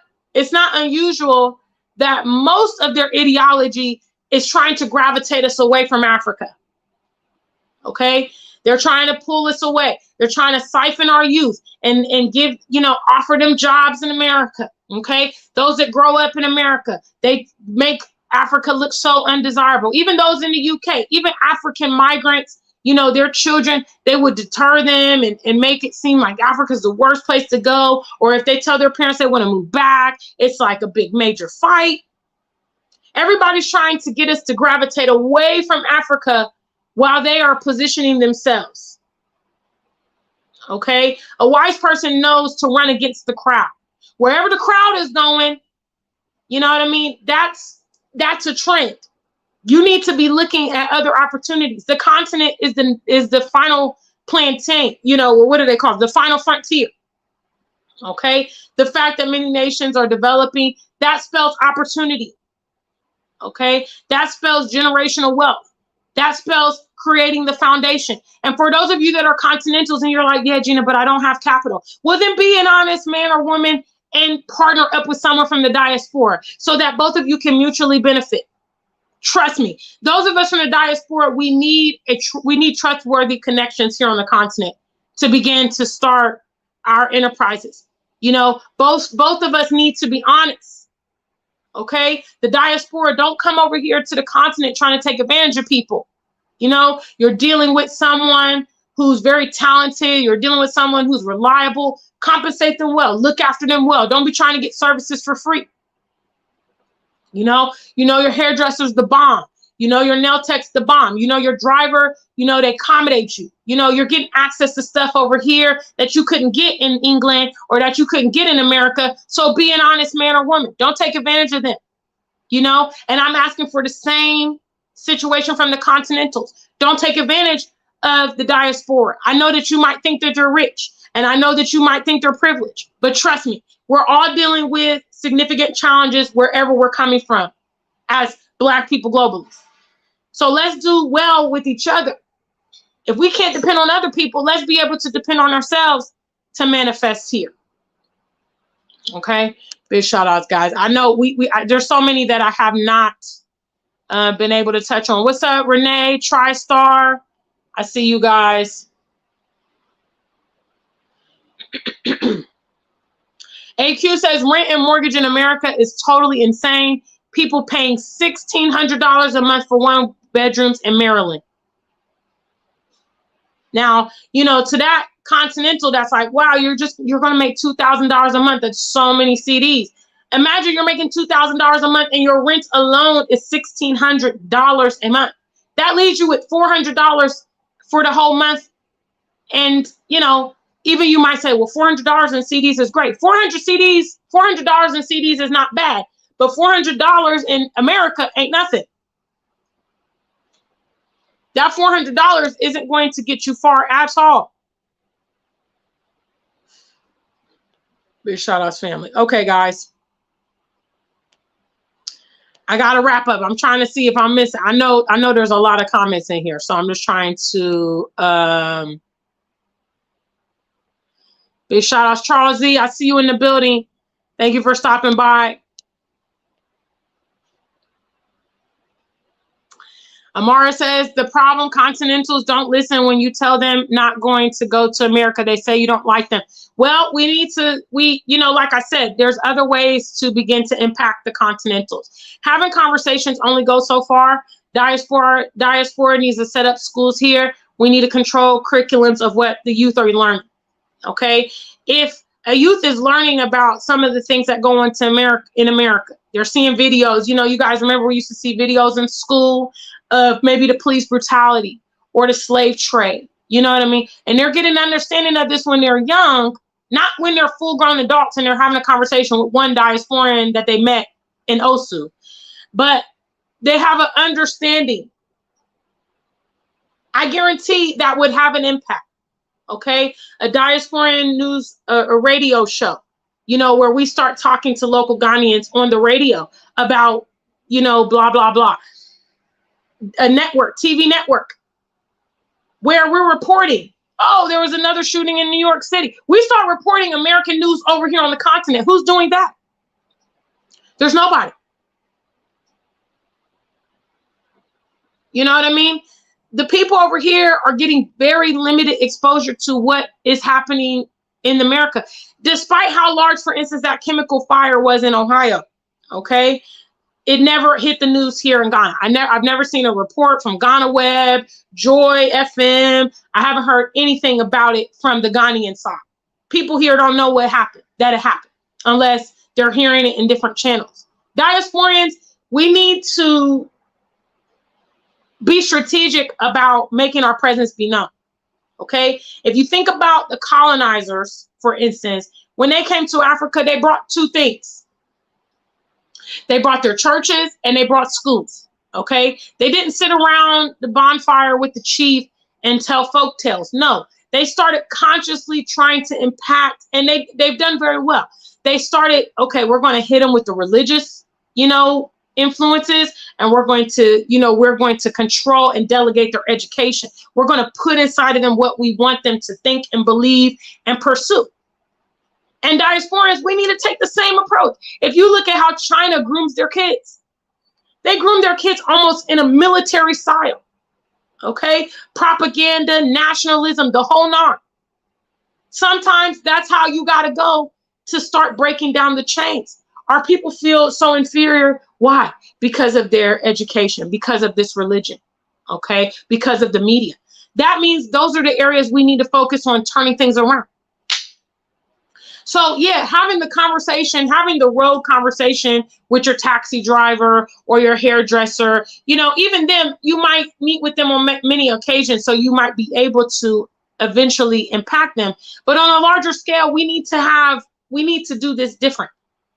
unusual that most of their ideology is trying to gravitate us away from Africa. Okay? They're trying to pull us away. They're trying to siphon our youth and give, you know, offer them jobs in America. Okay? Those that grow up in America, they make Africa look so undesirable. Even those in the UK, even African migrants, you know, their children, they would deter them and make it seem like Africa's the worst place to go. Or if they tell their parents they want to move back, it's like a big major fight. Everybody's trying to get us to gravitate away from Africa while they are positioning themselves. Okay? A wise person knows to run against the crowd. Wherever the crowd is going, you know what I mean? That's a trend. You need to be looking at other opportunities. The continent is the final plantain, you know, what do they call it? The final frontier. Okay. The fact that many nations are developing, that spells opportunity. Okay. That spells generational wealth. That spells creating the foundation. And for those of you that are continentals and you're like, yeah, Gina, but I don't have capital. Well, then be an honest man or woman and partner up with someone from the diaspora so that both of you can mutually benefit. Trust me, those of us from the diaspora, we need trustworthy connections here on the continent to begin to start our enterprises. You know, both of us need to be honest. Okay, the diaspora, don't come over here to the continent trying to take advantage of people. You know, you're dealing with someone who's very talented. You're dealing with someone who's reliable. Compensate them well. Look after them well. Don't be trying to get services for free. You know your hairdresser's the bomb. You know your nail tech's the bomb. You know your driver, you know, they accommodate you. You know, you're getting access to stuff over here that you couldn't get in England or that you couldn't get in America. So be an honest man or woman. Don't take advantage of them. You know, and I'm asking for the same situation from the continentals. Don't take advantage of the diaspora. I know that you might think that they're rich, and I know that you might think they're privileged, but trust me, we're all dealing with significant challenges wherever we're coming from as Black people globally. So let's do well with each other. If we can't depend on other people, let's be able to depend on ourselves to manifest here. Okay, big shout outs, guys. I know there's so many that I have not been able to touch on. What's up, Renee, TriStar? I see you guys. AQ says rent and mortgage in America is totally insane. People paying $1,600 a month for 1 bedrooms in Maryland. Now, you know, to that Continental, that's like, wow, you're going to make $2,000 a month. That's so many CDs. Imagine you're making $2,000 a month and your rent alone is $1,600 a month. That leaves you with $400 for the whole month. And, you know, even you might say, well, $400 in CDs is great. $400 in CDs is not bad, but $400 in America ain't nothing. That $400 isn't going to get you far at all. Big shout outs, family. Okay, guys. I gotta wrap up. I'm trying to see if I'm missing. I know there's a lot of comments in here, so I'm just trying to big shout outs, Charles Z. I see you in the building. Thank you for stopping by. Amara says the problem, Continentals don't listen when you tell them not going to go to America. They say you don't like them. Well, you know, like I said, there's other ways to begin to impact the Continentals. Having conversations only go so far. Diaspora needs to set up schools here. We need to control curriculums of what the youth are learning. Okay. If a youth is learning about some of the things that go on in America, they're seeing videos. You know, you guys remember we used to see videos in school of maybe the police brutality or the slave trade. You know what I mean? And they're getting an understanding of this when they're young, not when they're full-grown adults and they're having a conversation with one diasporan that they met in Osu. But they have an understanding. I guarantee that would have an impact. Okay? A diasporan news, a radio show, you know, where we start talking to local Ghanaians on the radio about, you know, blah, blah, blah. A network, TV network, where we're reporting, oh, there was another shooting in New York City. We start reporting American news over here on the continent. Who's doing that? There's nobody. You know what I mean? The people over here are getting very limited exposure to what is happening in America, despite how large, for instance, that chemical fire was in Ohio. Okay. It never hit the news here in Ghana. I've never seen a report from Ghana Web, Joy FM. I haven't heard anything about it from the Ghanaian side. People here don't know what happened, that it happened, unless they're hearing it in different channels. Diasporians, we need to be strategic about making our presence be known. Okay? If you think about the colonizers, for instance, when they came to Africa, they brought 2 things. They brought their churches and they brought schools. Okay. They didn't sit around the bonfire with the chief and tell folk tales. No, they started consciously trying to impact, and they've done very well. They started, okay, we're going to hit them with the religious, you know, influences, and we're going to control and delegate their education. We're going to put inside of them what we want them to think and believe and pursue. And diasporans, we need to take the same approach. If you look at how China grooms their kids, they groom their kids almost in a military style. Okay? Propaganda, nationalism, the whole 9. Sometimes that's how you got to go to start breaking down the chains. Our people feel so inferior. Why? Because of their education, because of this religion. Okay? Because of the media. That means those are the areas we need to focus on turning things around. So yeah, having the conversation, having the road conversation with your taxi driver or your hairdresser, you know, even them, you might meet with them on many occasions, so you might be able to eventually impact them. But on a larger scale, we need to do this different.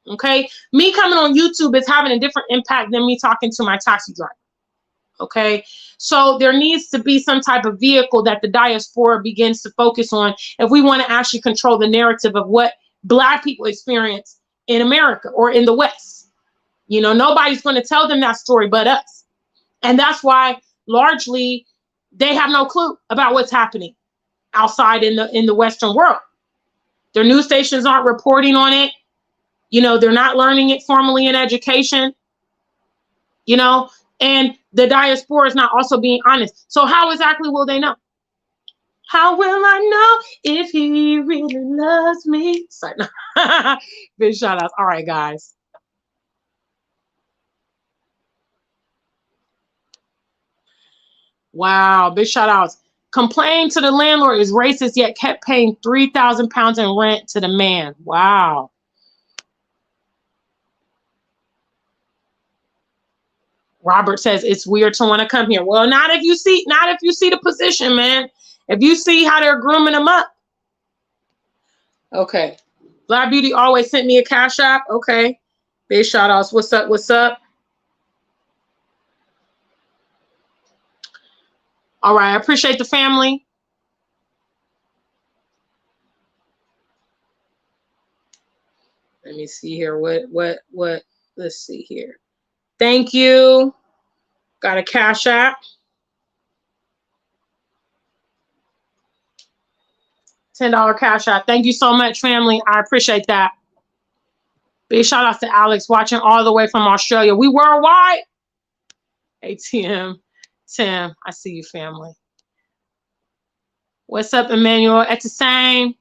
Okay, me coming on YouTube is having a different impact than me talking to my taxi driver. Okay, so there needs to be some type of vehicle that the diaspora begins to focus on if we want to actually control the narrative of what Black people experience in America or in the West. You know, nobody's going to tell them that story but us. And that's why largely they have no clue about what's happening outside in the Western world. Their news stations aren't reporting on it. You know, they're not learning it formally in education, you know, and the diaspora is not also being honest. So how exactly will they know? How will I know if he really loves me? Sorry. Big shout outs. All right, guys. Wow, big shout outs. Complained to the landlord is racist, yet kept paying 3,000 pounds in rent to the man. Wow. Robert says it's weird to want to come here. Well, not if you see the position, man. If you see how they're grooming them up. Okay. Black Beauty always sent me a Cash App. Okay. Big shout outs. What's up? What's up? All right. I appreciate the family. Let me see here. What? Let's see here. Thank you. Got a Cash App. $10 Cash App. Thank you so much, family. I appreciate that. Big shout out to Alex watching all the way from Australia. We worldwide. ATM. Tim, I see you, family. What's up, Emmanuel? At the same.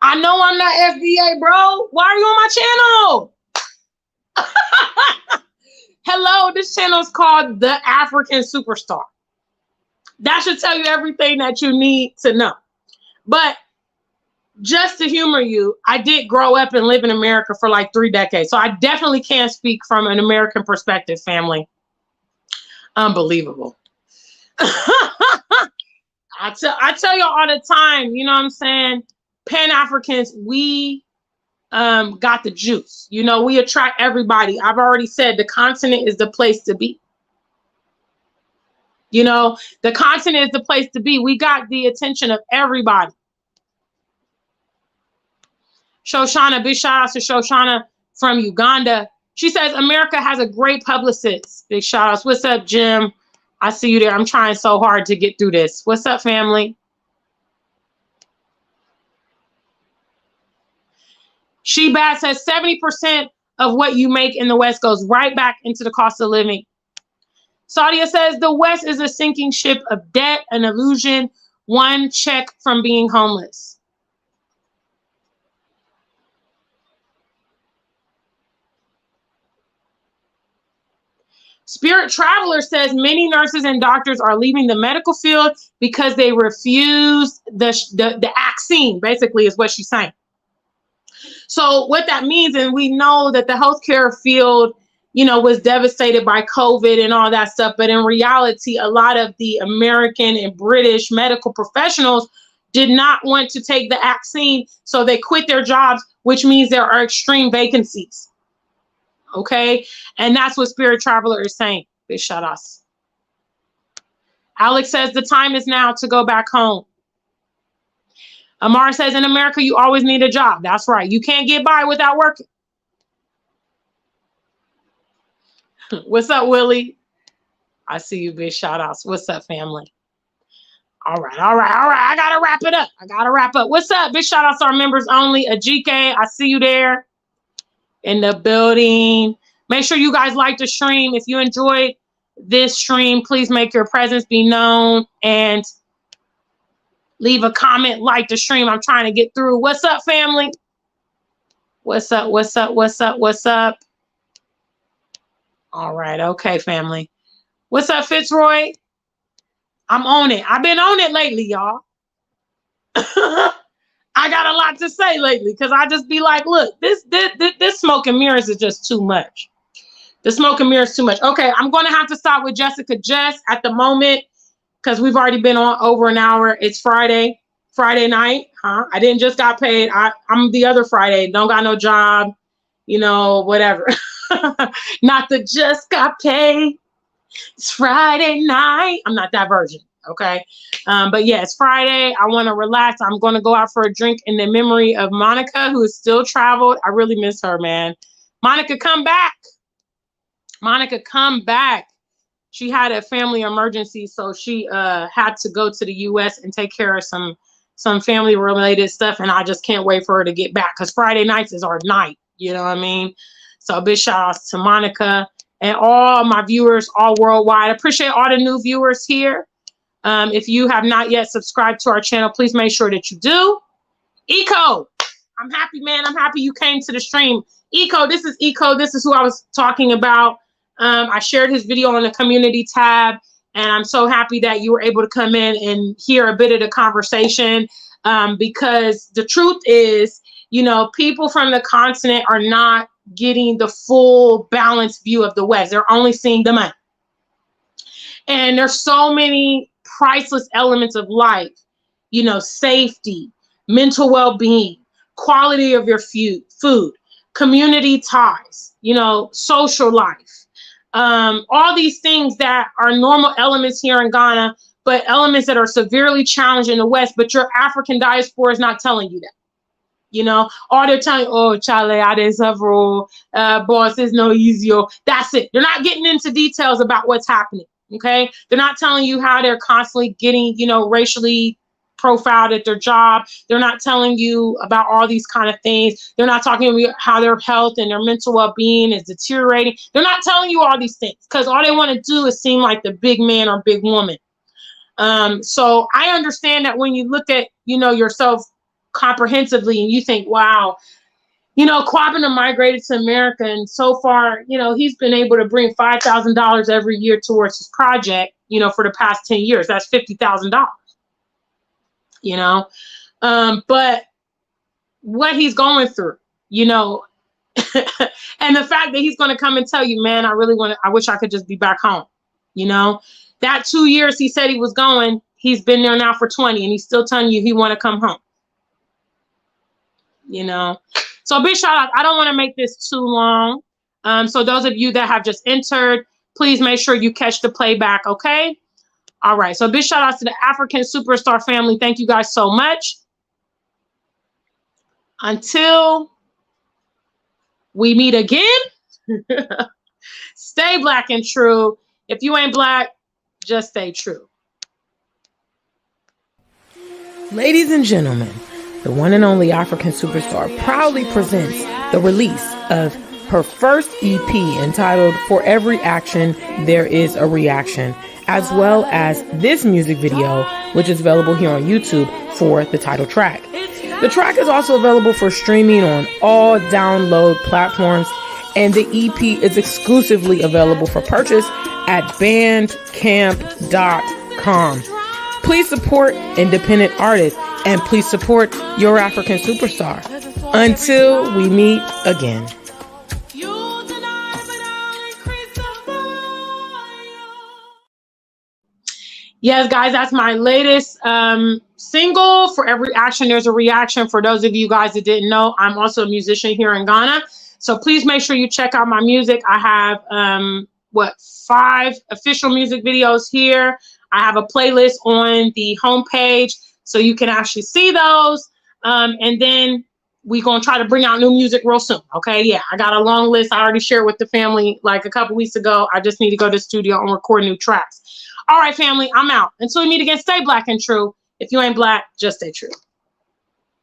I know I'm not FBA, bro. Why are you on my channel? Hello, this channel is called The African Superstar. That should tell you everything that you need to know. But just to humor you, I did grow up and live in America for like 3 decades. So I definitely can't speak from an American perspective, family. Unbelievable. I tell you all the time, you know what I'm saying? Pan-Africans, we got the juice. You know, we attract everybody. I've already said the continent is the place to be. You know, the continent is the place to be. We got the attention of everybody. Shoshana, big shout out to Shoshana from Uganda. She says America has a great publicist. Big shout outs. What's up, Jim? I see you there. I'm trying so hard to get through this. What's up, family? She Bad says 70% of what you make in the West goes right back into the cost of living. Saudia says the West is a sinking ship of debt, an illusion, one check from being homeless. Spirit Traveler says many nurses and doctors are leaving the medical field because they refuse the vaccine, basically is what she's saying. So what that means, and we know that the healthcare field, you know, was devastated by COVID and all that stuff. But in reality, a lot of the American and British medical professionals did not want to take the vaccine. So they quit their jobs, which means there are extreme vacancies. Okay. And that's what Spirit Traveler is saying. Big shout outs. Alex says the time is now to go back home. Amar says in America, you always need a job. That's right. You can't get by without working. What's up, Willie? I see you, big shout outs. What's up, family? All right. I got to wrap it up. What's up? Big shout outs to our members only. Ajike, I see you there in the building. Make sure you guys like the stream. If you enjoyed this stream, please make your presence be known and leave a comment, like the stream. I'm trying to get through. What's up, family? What's up? All right. Okay, family. What's up, Fitzroy? I'm on it. I've been on it lately, y'all. I got a lot to say lately because I just be like, look, this smoke and mirrors is just too much. The smoke and mirrors too much. Okay, I'm going to have to stop with Jessica Jess at the moment because we've already been on over an hour. It's Friday night, huh? I didn't just got paid. I'm the other Friday. Don't got no job, you know, whatever. Not the just got paid. It's Friday night. I'm not that version. Okay. But yeah, it's Friday. I want to relax. I'm going to go out for a drink in the memory of Monica, who has still traveled. I really miss her, man. Monica, come back. Monica, come back. She had a family emergency, so she had to go to the U.S. and take care of some family related stuff, and I just can't wait for her to get back, because Friday nights is our night. You know what I mean? So big shout outs to Monica and all my viewers all worldwide. I appreciate all the new viewers here. If you have not yet subscribed to our channel, please make sure that you do. Eco, I'm happy, man. I'm happy you came to the stream. Eco, this is Eco. This is who I was talking about. I shared his video on the community tab, and I'm so happy that you were able to come in and hear a bit of the conversation, because the truth is, you know, people from the continent are not getting the full balanced view of the West. They're only seeing the money. And there's so many priceless elements of life, you know, safety, mental well-being, quality of your food, community ties, you know, social life, all these things that are normal elements here in Ghana, but elements that are severely challenged in the West, but your African diaspora is not telling you that. You know, all they're telling you, oh, Charlie, I did several, boss, it's no easier. That's it. They're not getting into details about what's happening. Okay. They're not telling you how they're constantly getting, you know, racially profiled at their job. They're not telling you about all these kind of things. They're not talking about how their health and their mental well-being is deteriorating. They're not telling you all these things, because all they want to do is seem like the big man or big woman. So I understand that when you look at, you know, yourself comprehensively and you think, wow, you know, Kwabena migrated to America, and so far, you know, he's been able to bring $5,000 every year towards his project, you know, for the past 10 years. That's $50,000, you know, but what he's going through, you know, and the fact that he's going to come and tell you, man, I wish I could just be back home. You know, that 2 years he said he was going, he's been there now for 20, and he's still telling you he want to come home. You know, so big shout out. I don't want to make this too long. So those of you that have just entered, please make sure you catch the playback. Okay. All right. So big shout out to the African Superstar family. Thank you guys so much. Until we meet again, stay black and true. If you ain't black, just stay true. Ladies and gentlemen, the one and only African Superstar proudly presents the release of her first EP entitled For Every Action, There Is a Reaction, as well as this music video, which is available here on YouTube for the title track. The track is also available for streaming on all download platforms, and the EP is exclusively available for purchase at bandcamp.com. Please support independent artists, and please support your African Superstar. Until we meet again. Yes, guys, that's my latest single. For Every Action, There's a Reaction. For those of you guys that didn't know, I'm also a musician here in Ghana. So please make sure you check out my music. I have, 5 official music videos here. I have a playlist on the homepage, so you can actually see those. And then we're going to try to bring out new music real soon. Okay. Yeah. I got a long list. I already shared with the family like a couple weeks ago. I just need to go to the studio and record new tracks. All right, family, I'm out. Until we meet again, stay black and true. If you ain't black, just stay true.